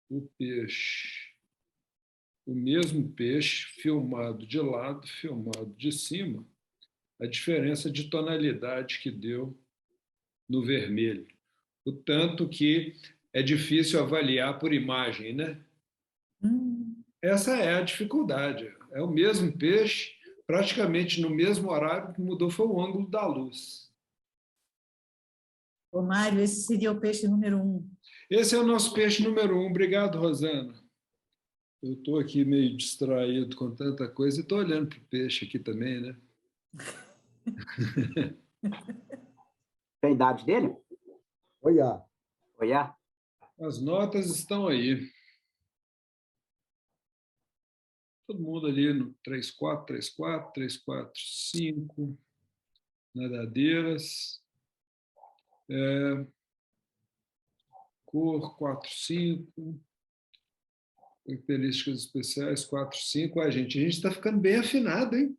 o peixe. O mesmo peixe filmado de lado, filmado de cima, a diferença de tonalidade que deu no vermelho. O tanto que é difícil avaliar por imagem, né? Essa é a dificuldade. É o mesmo peixe, praticamente no mesmo horário, que mudou foi o ângulo da luz. Ô, Mário, esse seria o peixe número 1. Esse é o nosso peixe número 1. Obrigado, Rosana. Eu estou aqui meio distraído com tanta coisa e estou olhando para o peixe aqui também, né? A idade dele? Olha. Olha. As notas estão aí. Todo mundo ali no 3-4, 3-4, 3-4, 5, nadadeiras. Cor 4-5. Características especiais 4-5. A gente está ficando bem afinado, hein?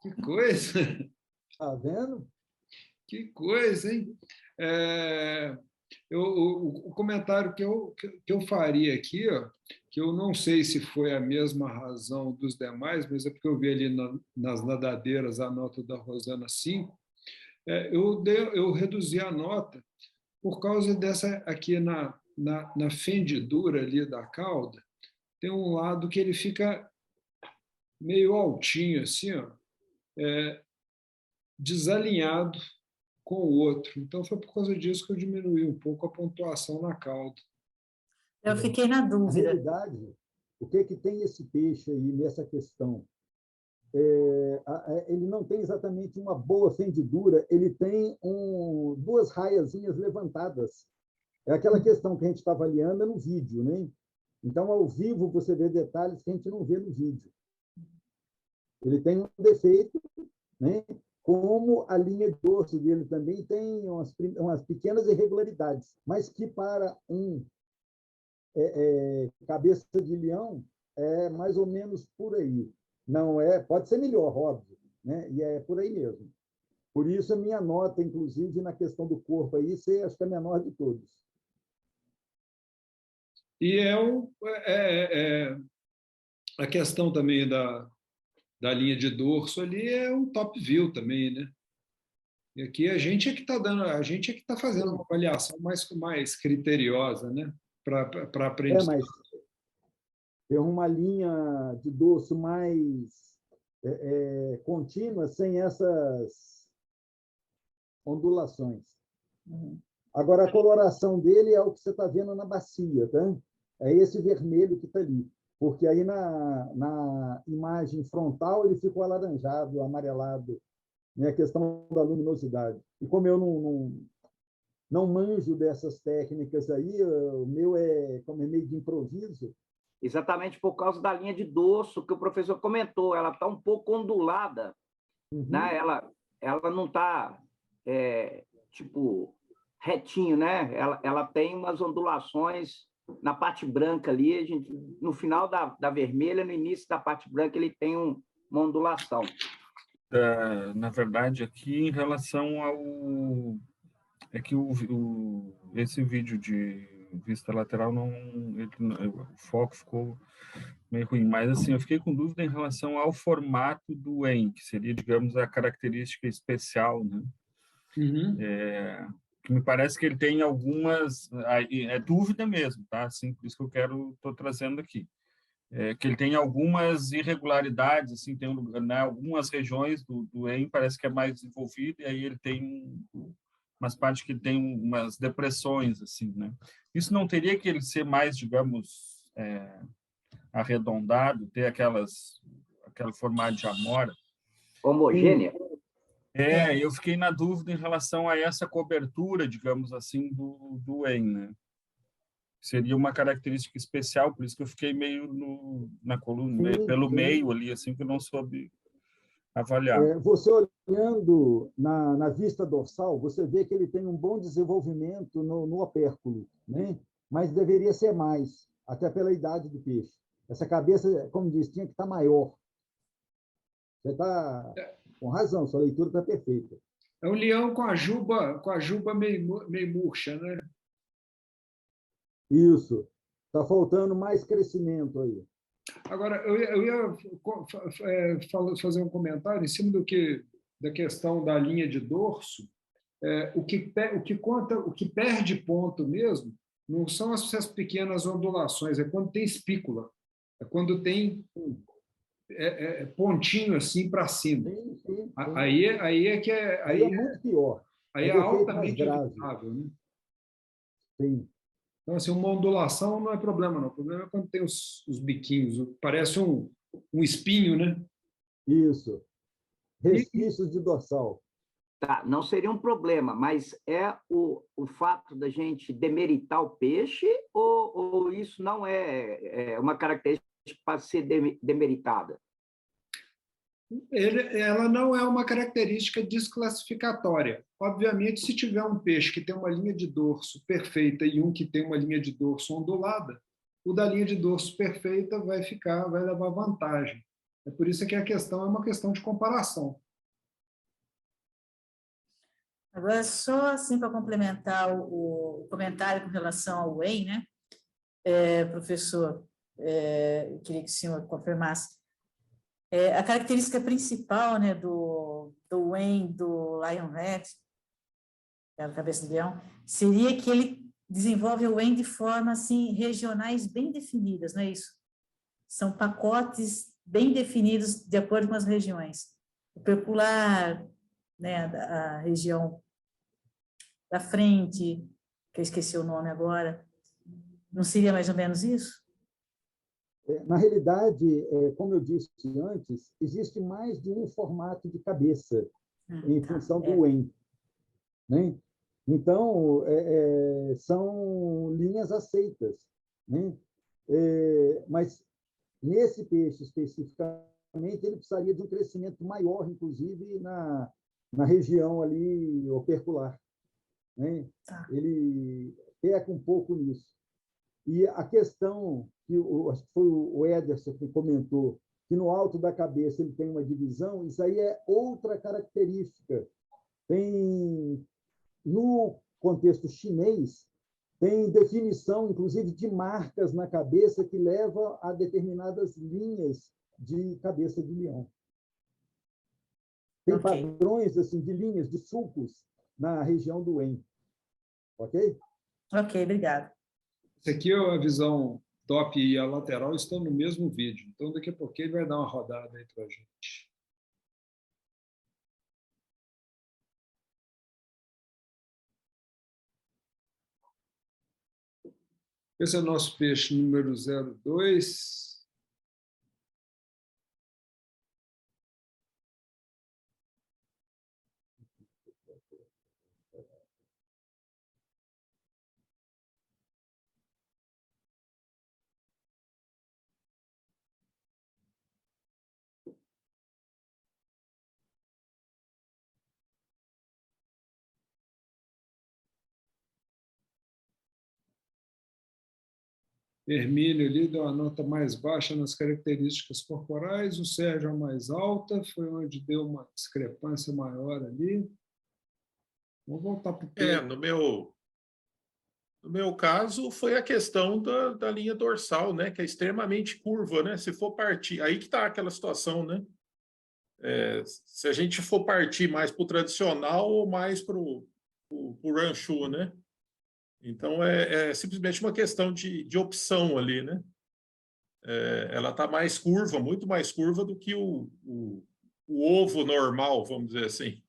Que coisa! Tá vendo? Que coisa, hein? O comentário que eu faria aqui, ó, que eu não sei se foi a mesma razão dos demais, mas é porque eu vi ali nas nadadeiras a nota da Rosana 5, eu reduzi a nota por causa dessa aqui na fendidura ali da cauda, tem um lado que ele fica meio altinho, assim, ó, desalinhado com o outro. Então, foi por causa disso que eu diminuí um pouco a pontuação na cauda. Eu fiquei na Na dúvida. realidade, o que tem esse peixe aí nessa questão? Ele não tem exatamente uma boa fendidura, ele tem duas raiazinhas levantadas. É aquela questão que a gente está avaliando no vídeo, né? Então, ao vivo, você vê detalhes que a gente não vê no vídeo. Ele tem um defeito, né? Como a linha de dorso dele também tem umas pequenas irregularidades, mas que para cabeça de leão é mais ou menos por aí. Não pode ser melhor, óbvio, né? E é por aí mesmo. Por isso a minha nota, inclusive, na questão do corpo aí, acho que é a menor de todos. E a questão também da linha de dorso ali é um top view também, né? E aqui a gente é que está fazendo uma avaliação mais criteriosa, né? Para aprender. Mas ter uma linha de dorso mais contínua, sem essas ondulações. Agora, a coloração dele é o que você está vendo na bacia, tá? É esse vermelho que está ali. Porque aí na imagem frontal ele ficou alaranjado, amarelado, né? A questão da luminosidade. E como eu não manjo dessas técnicas aí, o meu como é meio de improviso. Exatamente por causa da linha de dorso que o professor comentou, ela está um pouco ondulada, né? Ela não está tipo retinho, né? Ela tem umas ondulações na parte branca ali, no final da vermelha, no início da parte branca, ele tem uma ondulação. Na verdade, aqui em relação ao... É que esse vídeo de vista lateral, o foco ficou meio ruim, mas assim, eu fiquei com dúvida em relação ao formato do EN, que seria, digamos, a característica especial, né? Que me parece que ele tem algumas... É dúvida mesmo, tá? Assim, por isso que estou trazendo aqui. Que ele tem algumas irregularidades, assim, tem né, algumas regiões do EN parece que é mais desenvolvido, e aí ele tem umas partes que tem umas depressões, assim, né? Isso não teria que ele ser mais, digamos, arredondado, ter aquele formato de amora? Homogênea? Eu fiquei na dúvida em relação a essa cobertura, digamos assim, do EN, né? Seria uma característica especial, por isso que eu fiquei meio na coluna, pelo meio ali, assim, que eu não soube avaliar. Você olhando na vista dorsal, você vê que ele tem um bom desenvolvimento no opérculo, né? Mas deveria ser mais, até pela idade do peixe. Essa cabeça, como diz, tinha que estar maior. Você está com razão, sua leitura está perfeita. É um leão com a juba meio murcha, né? Isso. Está faltando mais crescimento aí. Agora, eu ia fazer um comentário em cima da questão da linha de dorso. O que perde ponto mesmo não são essas pequenas ondulações, é quando tem espícula, é quando tem pontinho assim para cima. Sim. Aí é muito pior. Aí é altamente evitável, né? Sim. Então, assim, uma ondulação não é problema, não. O problema é quando tem os biquinhos, parece um espinho, né? Isso. Resquícios de dorsal. Tá, não seria um problema, mas é o fato da gente demeritar o peixe ou isso não é uma característica para ser demeritada? Ela não é uma característica desclassificatória. Obviamente, se tiver um peixe que tem uma linha de dorso perfeita e um que tem uma linha de dorso ondulada, o da linha de dorso perfeita vai levar vantagem. É por isso que a questão é uma questão de comparação. Agora, só assim para complementar o comentário com relação ao whey, né? Professor, eu queria que o senhor confirmasse. A característica principal, né, do whey do Lionhead, que é a cabeça de leão, seria que ele desenvolve o whey de forma assim, regionais bem definidas, não é isso? São pacotes bem definidos de acordo com as regiões. O perpular, né, a região da frente, que eu esqueci o nome agora, não seria mais ou menos isso? Na realidade, como eu disse antes, existe mais de um formato de cabeça em função do WEM, né? Então, são linhas aceitas, né? Mas nesse peixe especificamente, ele precisaria de um crescimento maior, inclusive na região ali opercular, né? Ele peca um pouco nisso. E a questão que acho que foi o Ederson que comentou, que no alto da cabeça ele tem uma divisão, isso aí é outra característica. Tem, no contexto chinês, tem definição, inclusive, de marcas na cabeça que leva a determinadas linhas de cabeça de leão. Tem padrões assim, de linhas, de sulcos na região do Wen. Ok? Ok, obrigado. Esse aqui é a visão top e a lateral estão no mesmo vídeo. Então, daqui a pouquinho ele vai dar uma rodada aí para a gente. Esse é o nosso peixe número 02. Hermínio ali deu uma nota mais baixa nas características corporais, o Sérgio a mais alta, foi onde deu uma discrepância maior ali. Vamos voltar para o Pedro. No meu caso, foi a questão da linha dorsal, né, que é extremamente curva, né? Se for partir, aí que está aquela situação, né? Se a gente for partir mais para o tradicional ou mais para o rancho, né? Então, é simplesmente uma questão de opção ali, né? Ela está mais curva, muito mais curva do que o ovo normal, vamos dizer assim.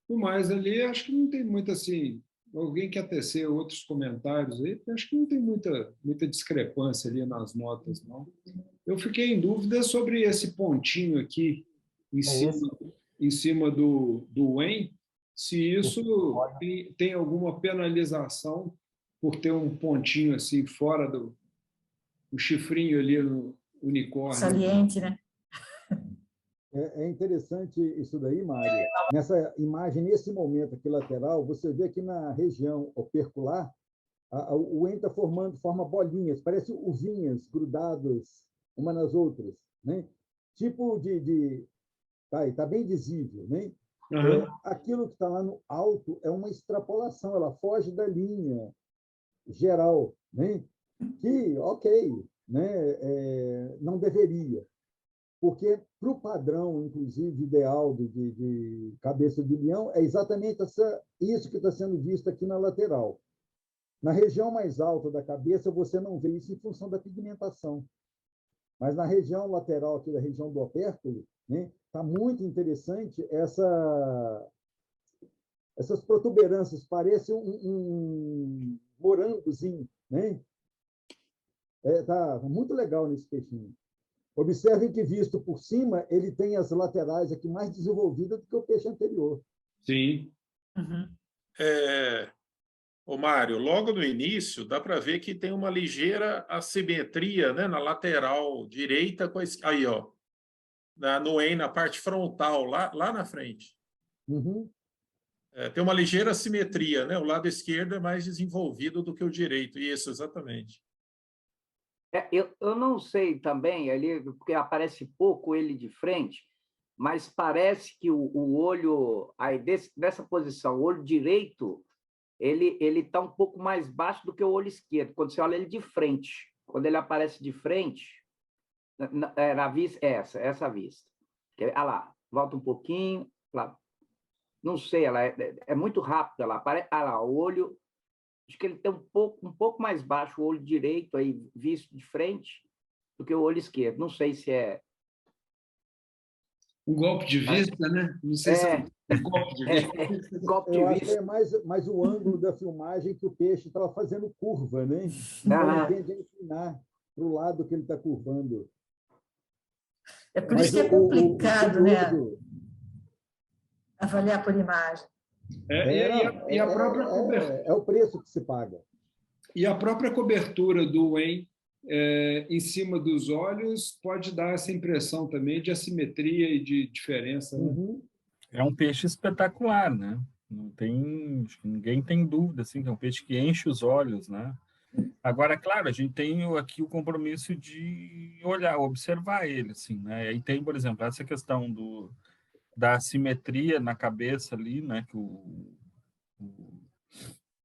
No mais ali, acho que não tem muito assim... Alguém quer tecer outros comentários aí? Acho que não tem muita discrepância ali nas notas, não. Eu fiquei em dúvida sobre esse pontinho aqui em cima do Wen, se isso tem alguma penalização por ter um pontinho assim fora do chifrinho ali no unicórnio. Saliente, né? É interessante isso daí, Mário. Nessa imagem, nesse momento aqui lateral, você vê que na região opercular, o Wen forma bolinhas, parece uvinhas grudadas uma nas outras, né? Tipo tá bem visível, né? Uhum. Aquilo que está lá no alto é uma extrapolação, ela foge da linha geral, né? Que, ok, né? Não deveria. Porque, para o padrão, inclusive, ideal de cabeça de leão, é exatamente isso que está sendo visto aqui na lateral. Na região mais alta da cabeça, você não vê isso em função da pigmentação. Mas na região lateral, aqui da região do opérculo, né, está muito interessante essas protuberâncias, parece um morangozinho. Né? Tá muito legal nesse peixinho. Observem que, visto por cima, ele tem as laterais aqui mais desenvolvidas do que o peixe anterior. Sim. Uhum. Ô Mário, logo no início, dá para ver que tem uma ligeira assimetria, né, na lateral direita, aí, ó, no Wen, na parte frontal, lá na frente. Uhum. Tem uma ligeira assimetria, né? O lado esquerdo é mais desenvolvido do que o direito. Isso, exatamente. Eu não sei também, ali, porque aparece pouco ele de frente, mas parece que o olho, aí dessa posição, o olho direito, ele está um pouco mais baixo do que o olho esquerdo, quando você olha ele de frente. Quando ele aparece de frente, na vista, essa vista. Olha lá, volta um pouquinho, lá. Não sei, ela é muito rápido, ela aparece, olha lá, o olho, acho que ele tem um pouco mais baixo, o olho direito aí visto de frente, do que o olho esquerdo. Não sei se é... Um golpe de vista, né? Não sei se é um golpe de vista. Golpe de Eu acho que vista. é mais o ângulo da filmagem que o peixe estava fazendo curva, né? Então Ah. ele tende a inclinar para o lado que ele está curvando. É por isso que é complicado, né? Avaliar por imagem. E a própria cobertura. É o preço que se paga. E a própria cobertura do Wen em cima dos olhos pode dar essa impressão também de assimetria e de diferença. Né? Uhum. É um peixe espetacular, né? Não tem, acho que ninguém tem dúvida, assim, que é um peixe que enche os olhos, né? Agora, claro, a gente tem aqui o compromisso de olhar, observar ele, assim, né? E aí tem, por exemplo, essa questão da assimetria na cabeça ali, né? Que o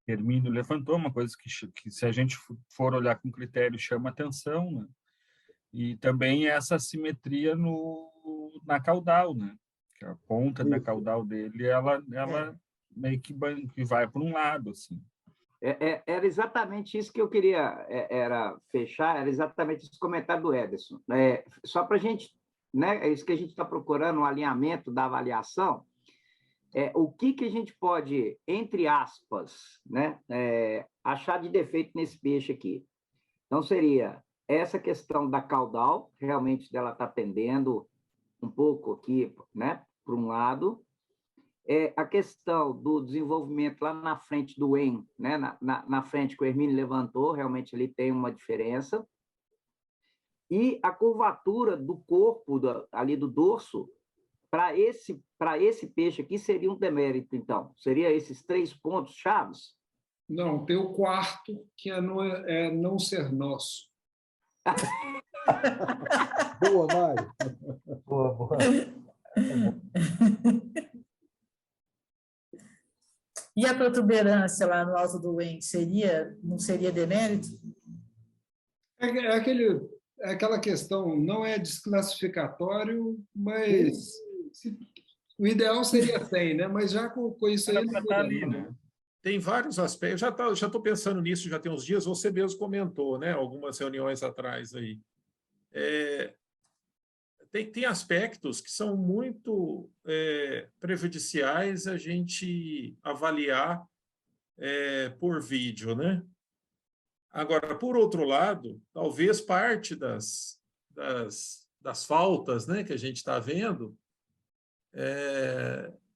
Hermínio levantou, uma coisa que se a gente for olhar com critério chama atenção, né? E também essa assimetria na caudal, né? Que a ponta da caudal dele, ela meio que vai para um lado, assim. Era exatamente isso que eu queria fechar, era exatamente esse comentário do Ederson. Só para a gente, né, é isso que a gente está procurando, um alinhamento da avaliação, o que a gente pode, entre aspas, né, achar de defeito nesse peixe aqui. Então, seria essa questão da caudal, realmente dela está pendendo um pouco aqui, né, para um lado, a questão do desenvolvimento lá na frente do Wen, né? na frente que o Hermínio levantou, realmente ele tem uma diferença, e a curvatura do corpo, ali do dorso, para esse peixe aqui seria um demérito, então? Seria esses 3 pontos chaves? Não, tem o quarto, que é não ser nosso. Boa, Mário. Boa. E a protuberância lá no alto do Wen não seria demérito? É aquela questão, não é desclassificatório, mas o ideal seria 100, né? Mas já com isso aí não muda, ali, né? Tem vários aspectos. Já estou pensando nisso, já tem uns dias, você mesmo comentou, né? Algumas reuniões atrás aí. Tem aspectos que são muito prejudiciais a gente avaliar por vídeo, né? Agora, por outro lado, talvez parte das faltas, né, que a gente está vendo,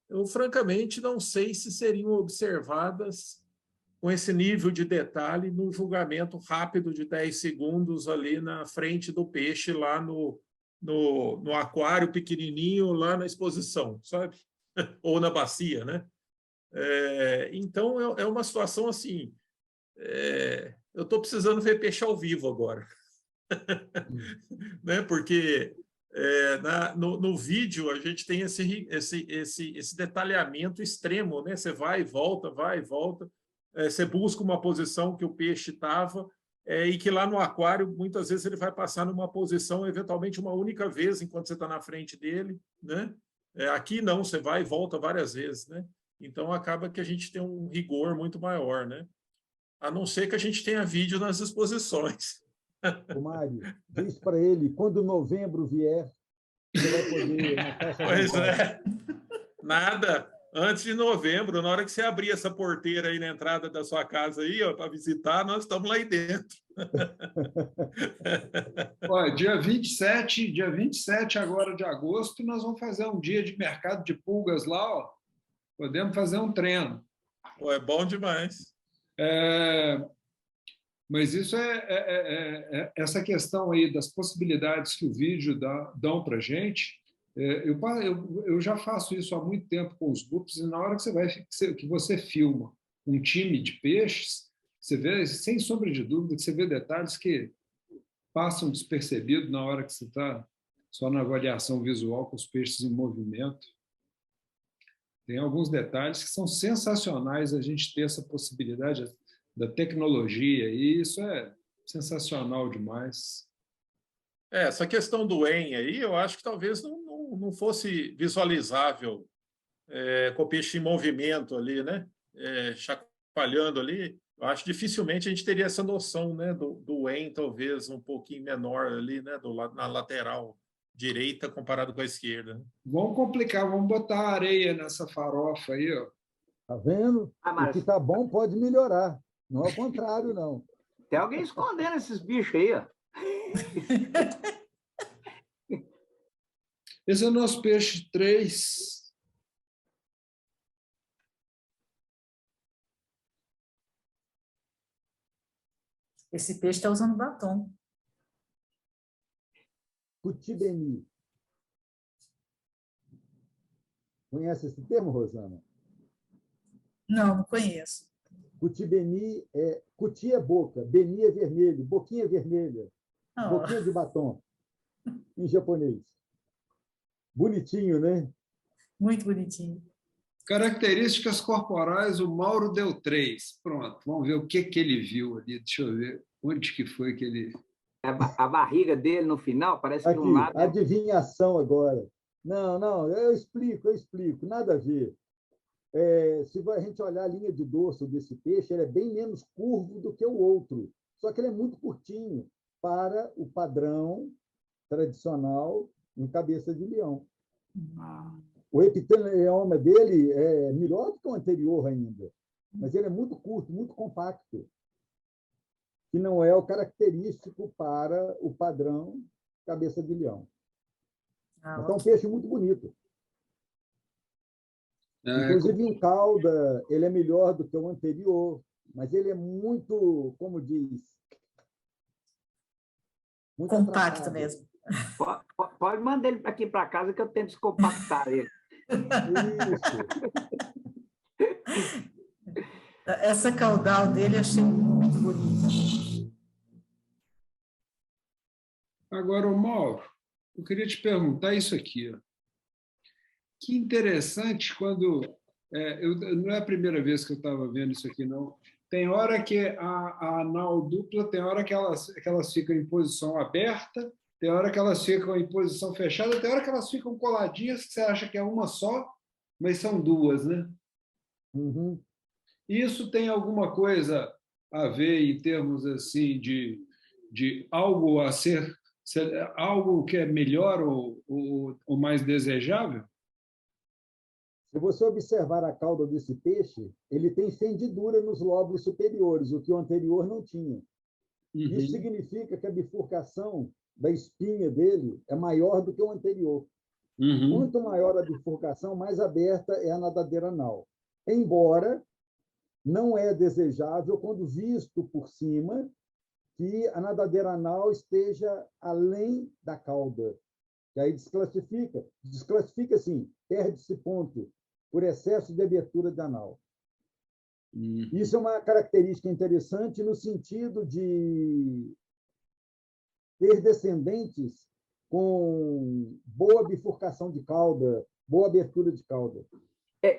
eu francamente não sei se seriam observadas com esse nível de detalhe no julgamento rápido de 10 segundos ali na frente do peixe, lá no aquário pequenininho, lá na exposição, sabe? Ou na bacia, né? Então, é uma situação assim... eu estou precisando ver peixe ao vivo agora. Né? Porque no vídeo a gente tem esse detalhamento extremo, né? Você vai e volta, você busca uma posição que o peixe estava, e que lá no aquário, muitas vezes, ele vai passar numa posição, eventualmente, uma única vez, enquanto você está na frente dele, né? Aqui não, você vai e volta várias vezes, né? Então, acaba que a gente tem um rigor muito maior, né? A não ser que a gente tenha vídeo nas exposições. O Mário, diz para ele, quando novembro vier, você vai poder matar essa Pois vontade. Nada. Antes de novembro, na hora que você abrir essa porteira aí na entrada da sua casa aí, para visitar, nós estamos lá aí dentro. Olha, dia 27 agora de agosto, nós vamos fazer um dia de mercado de pulgas lá, ó. Podemos fazer um treino. Pô, é bom demais. Mas isso essa questão aí das possibilidades que o vídeo dão para a gente. Eu já faço isso há muito tempo com os grupos, e na hora que você filma um time de peixes, você vê, sem sombra de dúvida, que você vê detalhes que passam despercebidos na hora que você está só na avaliação visual com os peixes em movimento. Tem alguns detalhes que são sensacionais a gente ter essa possibilidade da tecnologia, e isso é sensacional demais. Essa questão do EM aí, eu acho que talvez não fosse visualizável com o peixe em movimento ali, né? Chacoalhando ali. Eu acho que dificilmente a gente teria essa noção, né, do EM talvez um pouquinho menor ali, né, na lateral direita comparado com a esquerda. Né? Vamos complicar, vamos botar areia nessa farofa aí, ó. Tá vendo? O que tá bom pode melhorar. Não é o contrário, não. Tem alguém escondendo esses bichos aí, ó. Esse é o nosso peixe 3. Esse peixe está usando batom. Cutibeni. Conhece esse termo, Rosana? Não, não conheço. Cutibeni cuti é boca, beni é vermelho, boquinha vermelha, Oh. boquinha de batom, em japonês. Bonitinho, né? Muito bonitinho. Características corporais, o Mauro deu 3. Pronto, vamos ver o que ele viu ali. Deixa eu ver onde que foi que ele... A barriga dele no final parece Aqui, que um lado... adivinhação agora. Não, eu explico, nada a ver. Se a gente olhar a linha de dorso desse peixe, ele é bem menos curvo do que o outro, só que ele é muito curtinho para o padrão tradicional em cabeça de leão. O epitelioma dele é melhor do que o anterior ainda, mas ele é muito curto, muito compacto, que não é o característico para o padrão cabeça de leão. Então, é um peixe muito bonito. Inclusive, em cauda, ele é melhor do que o anterior, mas ele é muito, como diz... Muito compacto atrapado. mesmo. Pode mandar ele aqui para casa que eu tento descompactar ele. Isso. Essa caudal dele eu achei muito bonita. Agora, Mauro, eu queria te perguntar isso aqui. Ó. Que interessante quando... não é a primeira vez que eu estava vendo isso aqui, não. Tem hora que a anal dupla, tem hora que elas ficam em posição aberta, tem hora que elas ficam em posição fechada, tem hora que elas ficam coladinhas, que você acha que é uma só, mas são duas, né? Uhum. Isso tem alguma coisa a ver em termos assim de algo a ser algo que é melhor ou mais desejável? Se você observar a cauda desse peixe, ele tem fendidura nos lóbulos superiores, o que o anterior não tinha. Uhum. Isso significa que a bifurcação da espinha dele é maior do que o anterior. Uhum. Quanto maior a bifurcação, mais aberta é a nadadeira anal. Embora não é desejável, quando visto por cima, que a nadadeira anal esteja além da cauda. Que aí desclassifica. Desclassifica, sim, perde-se ponto por excesso de abertura de anal. Uhum. Isso é uma característica interessante no sentido de ter descendentes com boa bifurcação de cauda, boa abertura de cauda.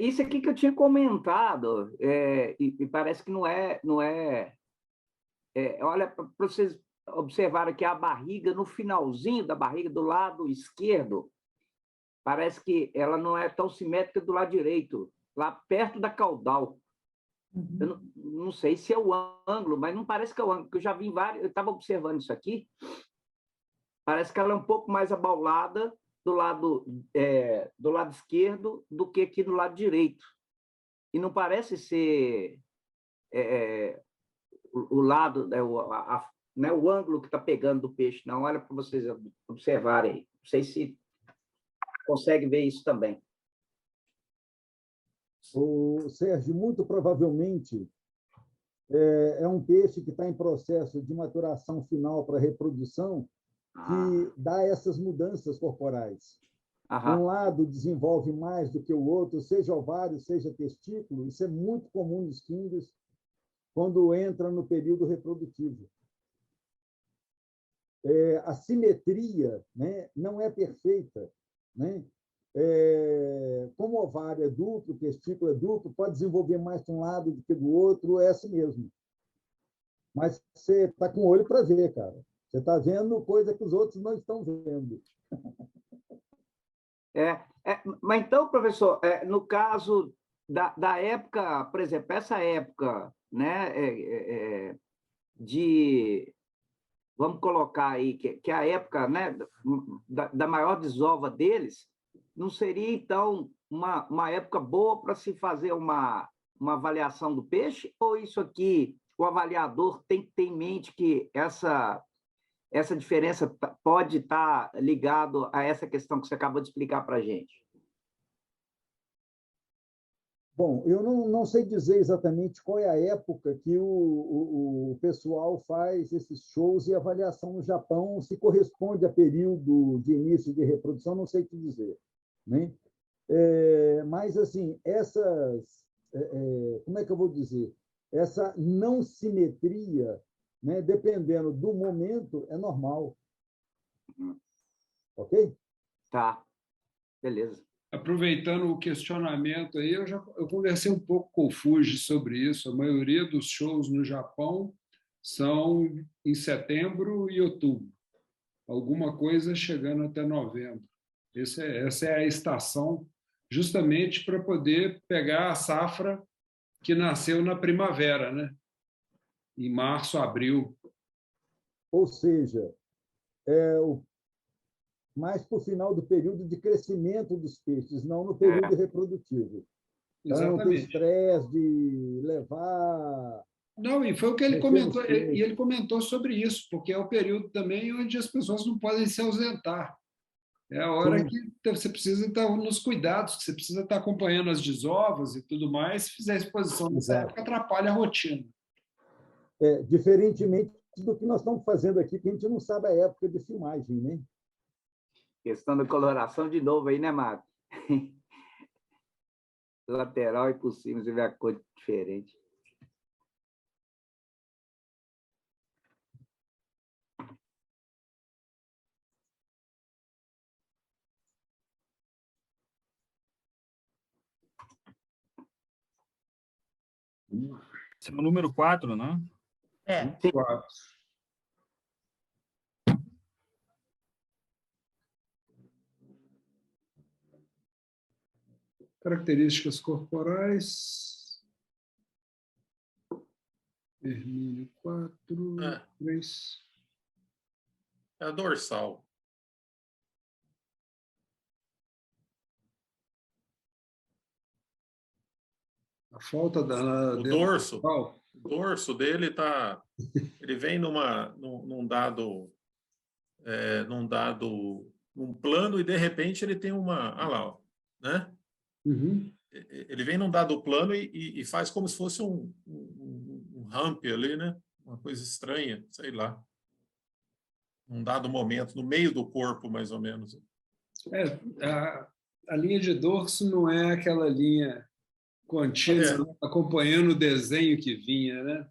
Isso aqui que eu tinha comentado, e parece que não é olha, para vocês observarem aqui a barriga, no finalzinho da barriga, do lado esquerdo, parece que ela não é tão simétrica do lado direito, lá perto da caudal. Uhum. Eu não sei se é o ângulo, mas não parece que é o ângulo, porque eu já vi vários, eu estava observando isso aqui, parece que ela é um pouco mais abaulada do lado esquerdo do que aqui do lado direito. E não parece ser o lado, né, o ângulo que está pegando do peixe, não. Olha para vocês observarem aí. Não sei se consegue ver isso também. O Sérgio, muito provavelmente, é um peixe que está em processo de maturação final para reprodução, que dá essas mudanças corporais. Um lado desenvolve mais do que o outro, seja ovário, seja testículo. Isso é muito comum nos químicos quando entra no período reprodutivo. a simetria, né, não é perfeita, né? Como o ovário é duplo, o testículo é duplo, pode desenvolver mais de um lado do que do outro, é assim mesmo. Mas você está com o olho para ver, cara. Você está vendo coisa que os outros não estão vendo. Mas então, professor, no caso da época, por exemplo, essa época, né, vamos colocar aí, que é a época, né, da maior desova deles, não seria, então, uma época boa para se fazer uma avaliação do peixe? Ou isso aqui, o avaliador tem que ter em mente que essa diferença pode estar ligado a essa questão que você acabou de explicar para a gente? Bom, eu não sei dizer exatamente qual é a época que o pessoal faz esses shows e avaliação no Japão, se corresponde a período de início de reprodução, não sei te dizer, né? Mas, assim, como é que eu vou dizer? Essa não simetria, né, dependendo do momento, é normal. Ok? Tá, beleza. Aproveitando o questionamento aí, eu conversei um pouco com o Fuji sobre isso. A maioria dos shows no Japão são em setembro e outubro. Alguma coisa chegando até novembro. Essa é a estação justamente para poder pegar a safra que nasceu na primavera, né? Em março, abril. Ou seja, mais para o final do período de crescimento dos peixes, não no período reprodutivo. Então, não tem estresse de levar... Não, e foi o que ele comentou, e ele comentou sobre isso, porque é o período também onde as pessoas não podem se ausentar. É a hora que você precisa estar nos cuidados, que você precisa estar acompanhando as desovas e tudo mais. Se fizer exposição nessa época, atrapalha a rotina. Diferentemente do que nós estamos fazendo aqui, que a gente não sabe a época de filmagem, né? Questão da coloração de novo aí, né, Mário? Lateral e por cima, você vê a cor diferente. Esse é o número 4, né? É. 4. Características corporais. Vermelho 4, 3. É a dorsal. A falta da... O dorso dele tá... Ele vem num dado... num plano e, de repente, ele tem uma... Olha lá, ó, né? Uhum. Ele vem num dado plano e faz como se fosse um ramp ali, né? Uma coisa estranha, sei lá. Num dado momento, no meio do corpo, mais ou menos. A linha de dorso não é aquela linha contínua, acompanhando o desenho que vinha, né?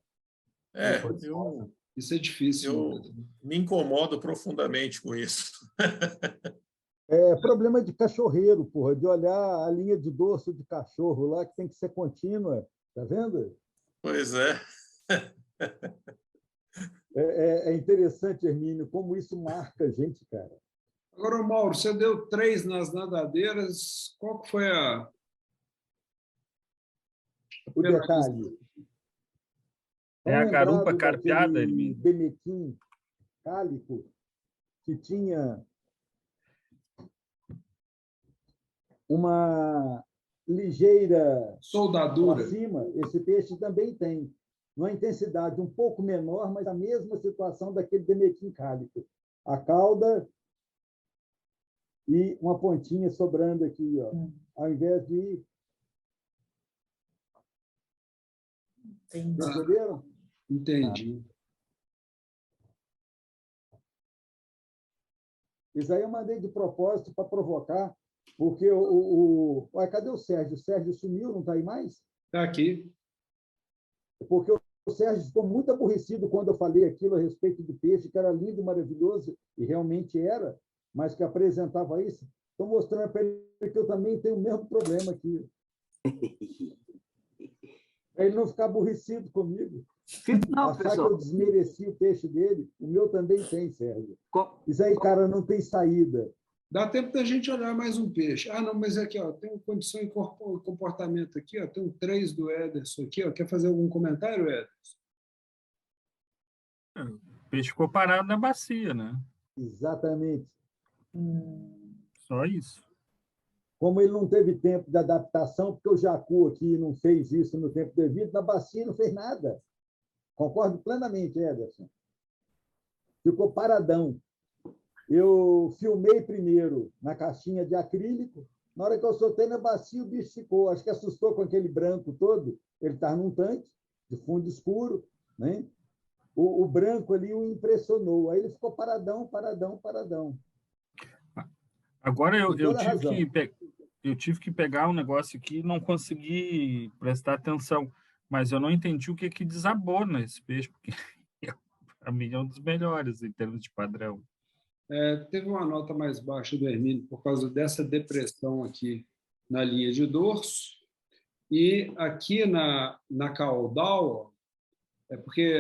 Isso é difícil. Eu me incomodo profundamente com isso. Problema de cachorreiro, porra, de olhar a linha de dorso de cachorro lá, que tem que ser contínua. Tá vendo? Pois é. É interessante, Hermínio, como isso marca a gente, cara. Agora, Mauro, você deu 3 nas nadadeiras. Qual que foi o detalhe? É a garupa carpeada, Hermínio. Bemequim cálico, que tinha uma ligeira soldadura acima, esse peixe também tem uma intensidade um pouco menor, mas a mesma situação daquele bemequim cálico. A cauda e uma pontinha sobrando aqui, ó, ao invés de... Entenderam? Entendi. Isso aí eu mandei de propósito para provocar, porque cadê o Sérgio? O Sérgio sumiu, não está aí mais? Está aqui. Porque o Sérgio ficou muito aborrecido quando eu falei aquilo a respeito do peixe, que era lindo, maravilhoso, e realmente era, mas que apresentava isso. Estou mostrando para ele que eu também tenho o mesmo problema aqui. Para ele não ficar aborrecido comigo. Não, Achar professor. que eu desmereci o peixe dele, o meu também tem, Sérgio. Isso aí, cara, não tem saída. Dá tempo da gente olhar mais um peixe. Ah, não, mas aqui, ó, tem uma condição e comportamento aqui, ó, tem um 3 do Ederson aqui. Ó. Quer fazer algum comentário, Ederson? O peixe ficou parado na bacia, né? Exatamente. Só isso. Como ele não teve tempo de adaptação, porque o jacu aqui não fez isso no tempo devido, na bacia não fez nada. Concordo plenamente, Ederson. Ficou paradão. Eu filmei primeiro na caixinha de acrílico. Na hora que eu soltei na bacia, o bicho ficou. Acho que assustou com aquele branco todo. Ele estava num tanque de fundo escuro, né? O branco ali o impressionou. Aí ele ficou paradão, paradão, paradão. Agora eu razão. tive que pegar um negócio aqui e não consegui prestar atenção, mas eu não entendi o que desabou nesse peixe, porque para mim é um dos melhores em termos de padrão. Teve uma nota mais baixa do Hermínio por causa dessa depressão aqui na linha de dorso. E aqui na caudal, porque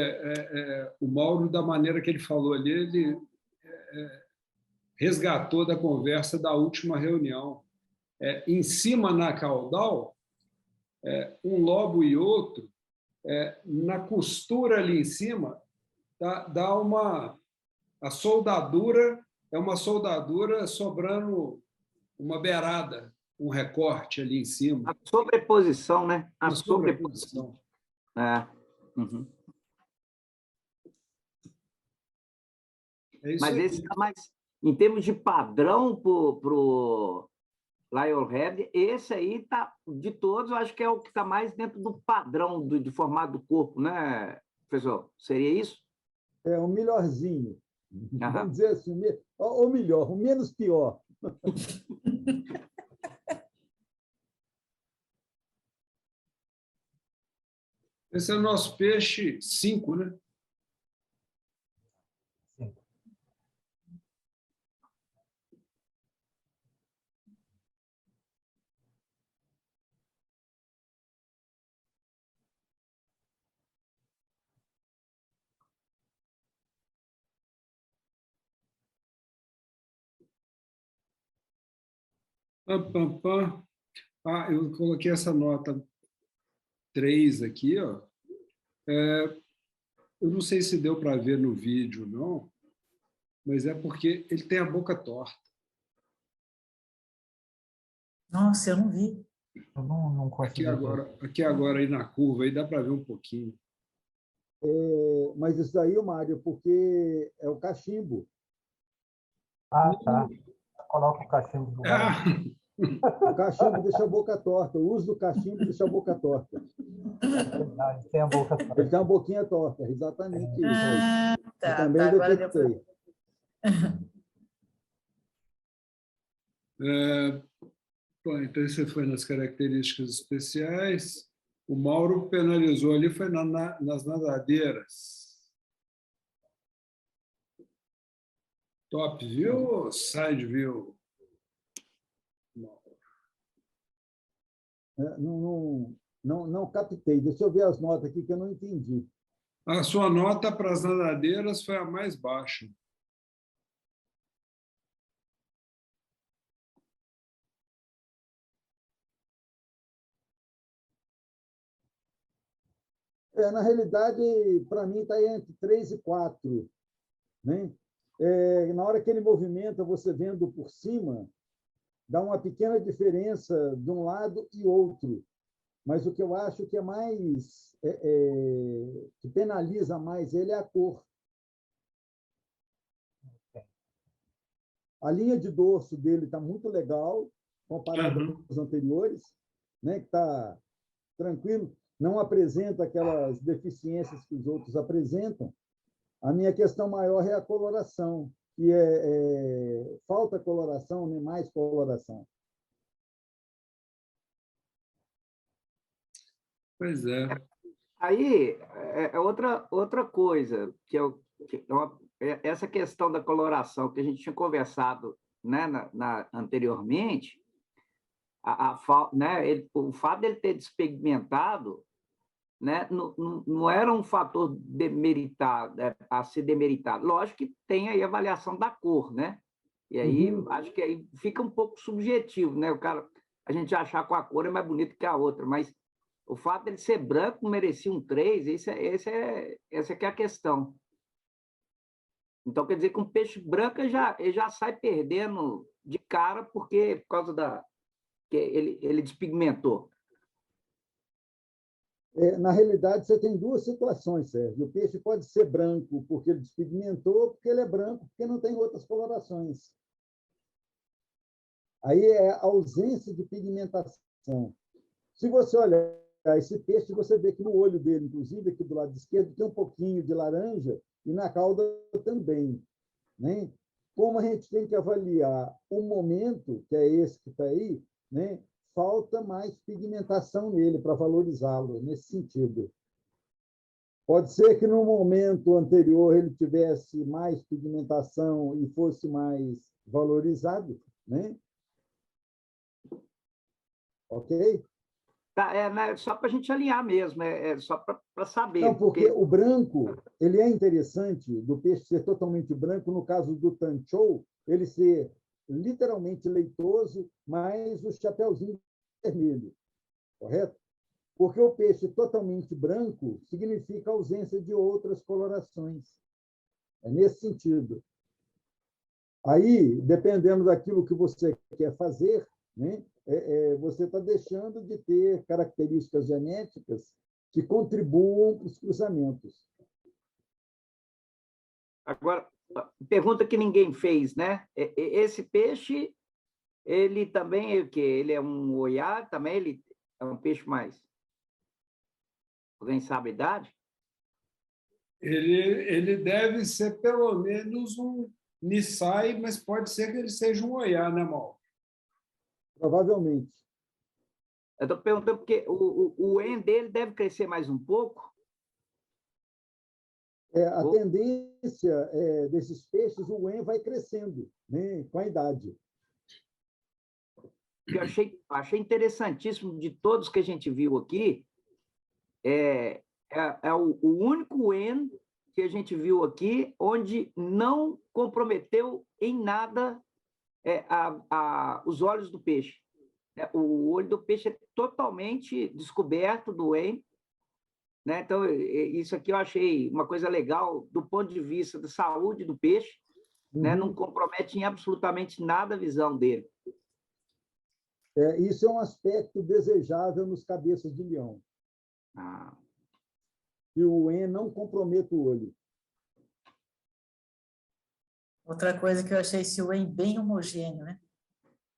o Mauro, da maneira que ele falou ali, ele resgatou da conversa da última reunião. Em cima, na caudal, um lobo e outro, na costura ali em cima, dá uma... A soldadura é uma soldadura sobrando uma beirada, um recorte ali em cima. A sobreposição, né? A sobreposição. Uhum. É isso Mas aí. esse está mais... Em termos de padrão para o Lionhead, esse aí tá, de todos, eu acho que é o que está mais dentro do padrão de formato do corpo, né, professor? Seria isso? É o melhorzinho. Vamos dizer assim, ou melhor, o menos pior. Esse é o nosso peixe 5, né? Sim. Pam, pam, pam. Eu coloquei essa nota 3 aqui, ó. Eu não sei se deu para ver no vídeo, não, mas é porque ele tem a boca torta. Nossa, eu não vi. Eu não consegui ver. Aqui agora, aí na curva, aí dá para ver um pouquinho. Mas isso daí, Mário, porque é o cachimbo. Ah, tá. Coloca o cachimbo do lado. O cachimbo deixa a boca torta. O uso do cachimbo deixa a boca torta. Ele tem a boca Ele tem uma boquinha torta, exatamente isso. Ah, Eu tá. também Agora deu pra... detectei. Bom, então, você foi nas características especiais. O Mauro penalizou ali, foi nas nadadeiras. Top view ou side view? Não captei. Deixa eu ver as notas aqui que eu não entendi. A sua nota para as nadadeiras foi a mais baixa. Na realidade, para mim, está entre 3 e 4. Né? Na hora que ele movimenta, você vendo por cima, dá uma pequena diferença de um lado e outro. Mas o que eu acho que é mais que penaliza mais ele é a cor. A linha de dorso dele está muito legal, comparado com os anteriores, né? Que está tranquilo, não apresenta aquelas deficiências que os outros apresentam. A minha questão maior é a coloração, que falta coloração, nem mais coloração. Pois é. Aí, outra coisa, essa questão da coloração que a gente tinha conversado, né, anteriormente, né, o fato dele ter despigmentado, né, não era um fator a ser demeritado. Lógico que tem aí a avaliação da cor, né? E aí, acho que aí fica um pouco subjetivo, né? A gente achar que a cor é mais bonita que a outra, mas o fato dele ser branco merecia um 3, essa que é a questão. Então, quer dizer que um peixe branco ele já sai perdendo de cara por causa que ele despigmentou. Na realidade, você tem duas situações, Sérgio. O peixe pode ser branco porque ele despigmentou, porque ele é branco, porque não tem outras colorações. Aí é a ausência de pigmentação. Se você olhar esse peixe, você vê que no olho dele, inclusive aqui do lado esquerdo, tem um pouquinho de laranja e na cauda também, né? Como a gente tem que avaliar o momento, que é esse que está aí, né? Falta mais pigmentação nele para valorizá-lo, nesse sentido. Pode ser que no momento anterior ele tivesse mais pigmentação e fosse mais valorizado, né? Ok? Tá, né, só para a gente alinhar mesmo, só para saber. Não, porque o branco, ele é interessante do peixe ser totalmente branco, no caso do tanchou, ele ser literalmente leitoso, mas o chapeuzinho vermelho, correto? Porque o peixe totalmente branco significa ausência de outras colorações. É nesse sentido. Aí, dependendo daquilo que você quer fazer, né, você está deixando de ter características genéticas que contribuam para os cruzamentos. Agora, pergunta que ninguém fez, né? Esse peixe, ele também é o quê? Ele é um oiá, também ele é um peixe mais... Alguém sabe a idade? Ele deve ser pelo menos um nissai, mas pode ser que ele seja um oiá, né, Mauro? Provavelmente. Eu estou perguntando porque o en dele deve crescer mais um pouco. A tendência desses peixes, o en vai crescendo, né, com a idade. Eu achei interessantíssimo de todos que a gente viu aqui, o único en que a gente viu aqui onde não comprometeu em nada os olhos do peixe. O olho do peixe é totalmente descoberto do en, né? Então, isso aqui eu achei uma coisa legal do ponto de vista da saúde do peixe, né? Não compromete em absolutamente nada a visão dele. Isso é um aspecto desejável nos cabeças de leão. Que o en não comprometa o olho. Outra coisa que eu achei esse whey bem homogêneo, né?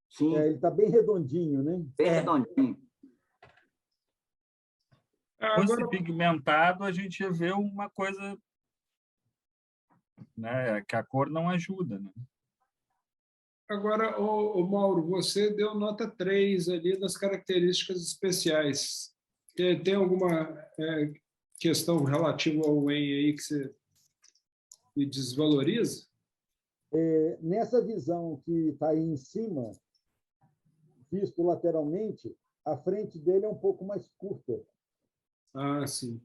Sim. Ele está bem redondinho, né? Bem redondinho. Fosse pigmentado, a gente vê uma coisa, né, que a cor não ajuda, né? Agora, o Mauro, você deu nota 3 ali das características especiais. Tem alguma questão relativa ao whey aí que você me desvaloriza? Nessa visão que está aí em cima, visto lateralmente, a frente dele é um pouco mais curta. Ah, sim.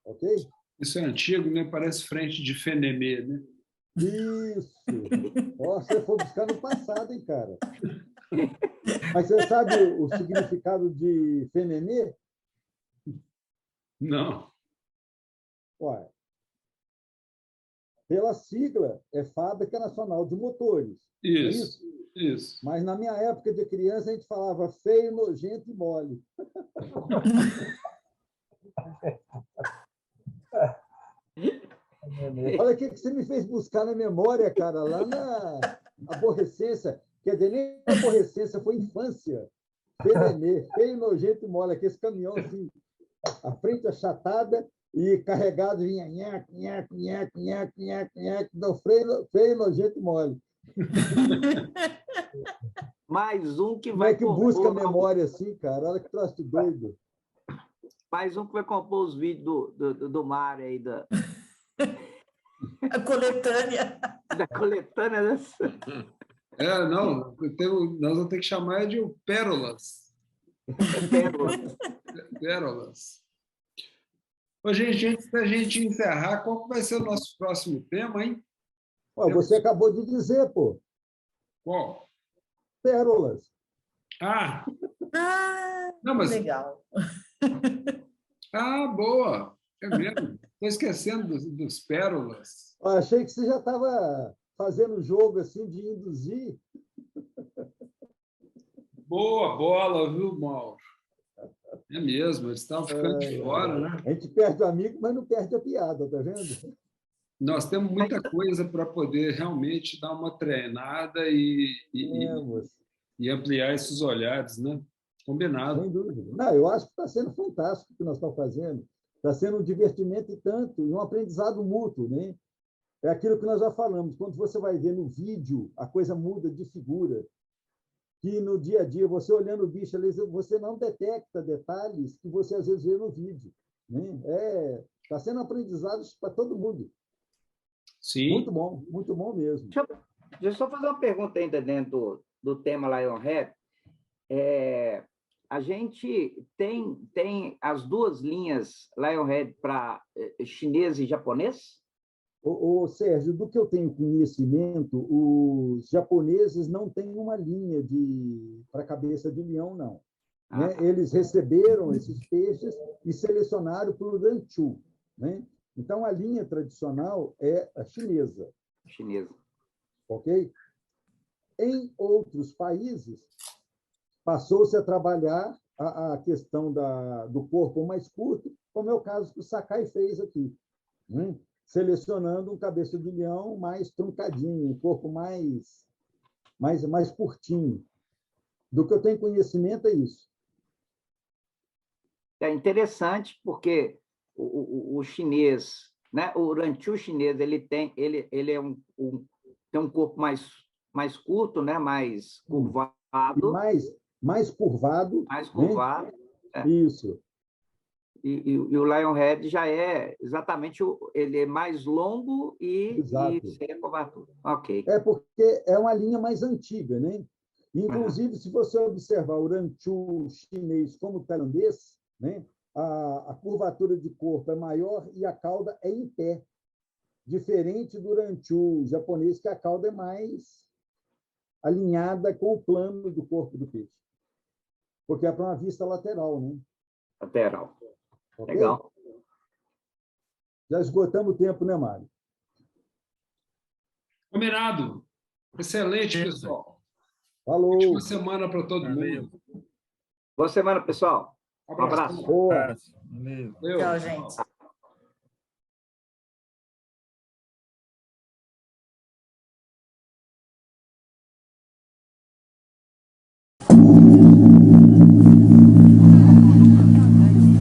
Ok? Isso é antigo, né? Parece frente de Fenemê, né? Isso! Você foi buscar no passado, hein, cara? Mas você sabe o significado de Fenemê? Não. Ué. Pela sigla, é Fábrica Nacional de Motores. Isso. Isso. Mas na minha época de criança, a gente falava feio, nojento e mole. Olha o que você me fez buscar na memória, cara, lá na aborrecência. Quer dizer, nem aborrecência, foi infância. Feio, nojento e mole. Aquele caminhão assim, a frente achatada e carregado, vinha nhaque, nhaque, nhaque, nhaque, nhaque, nhaque, não, feio, nojento e mole. Mais um que Como vai... é que busca a memória assim, cara? Olha que troço doido. Mais um que vai compor os vídeos do mar aí, A coletânea. da coletânea. Não, nós vamos ter que chamar de pérolas. Pérolas. Ô, gente, antes da gente encerrar, qual que vai ser o nosso próximo tema, hein? Você acabou de dizer, pô. Qual? Pérolas. Não, mas... legal. Boa. É mesmo. Estou esquecendo dos pérolas. Achei que você já estava fazendo jogo assim de induzir. Boa bola, viu, Mauro? É mesmo, eles estavam ficando de fora, né? A gente perde o amigo, mas não perde a piada, tá vendo? Nós temos muita coisa para poder realmente dar uma treinada e ampliar esses olhares, né? Combinado. Sem dúvida. Não, eu acho que está sendo fantástico o que nós estamos fazendo. Está sendo um divertimento e tanto, e um aprendizado mútuo, né? É aquilo que nós já falamos. Quando você vai ver no vídeo, a coisa muda de figura. Que no dia a dia, você olhando o bicho, você não detecta detalhes que você às vezes vê no vídeo. Né? Está sendo aprendizado para todo mundo. Sim. Muito bom mesmo. Deixa eu só fazer uma pergunta ainda dentro do tema Lionhead. A gente tem as duas linhas Lionhead para chinês e japonês? Sérgio, do que eu tenho conhecimento, os japoneses não têm uma linha para cabeça de leão, não. Né? Eles receberam esses peixes e selecionaram para o ranchu. Né? Então, a linha tradicional é a chinesa. Ok? Em outros países, passou-se a trabalhar a questão do corpo mais curto, como é o caso que o Sakai fez aqui. Né? Selecionando um cabeça de leão mais truncadinho, um corpo mais curtinho. Do que eu tenho conhecimento é isso. É interessante porque o chinês, né, o ranchu chinês, ele tem um corpo mais curto, né, mais curvado. Mais curvado. Mais curvado. Né? Isso. E o Lionhead já é exatamente, ele é mais longo e sem a curvatura. Ok. É porque é uma linha mais antiga, né? Inclusive, se você observar o ranchu chinês como o tailandês, né? A curvatura de corpo é maior e a cauda é em pé. Diferente do ranchu japonês, que a cauda é mais alinhada com o plano do corpo do peixe. Porque é para uma vista lateral, né? Lateral. Okay? Legal. Já esgotamos o tempo, né, Mário? Combinado. Excelente, pessoal. Falou. Ótima semana para todo mundo. Boa semana, pessoal. Um abraço. Boa. Valeu. Tchau, gente.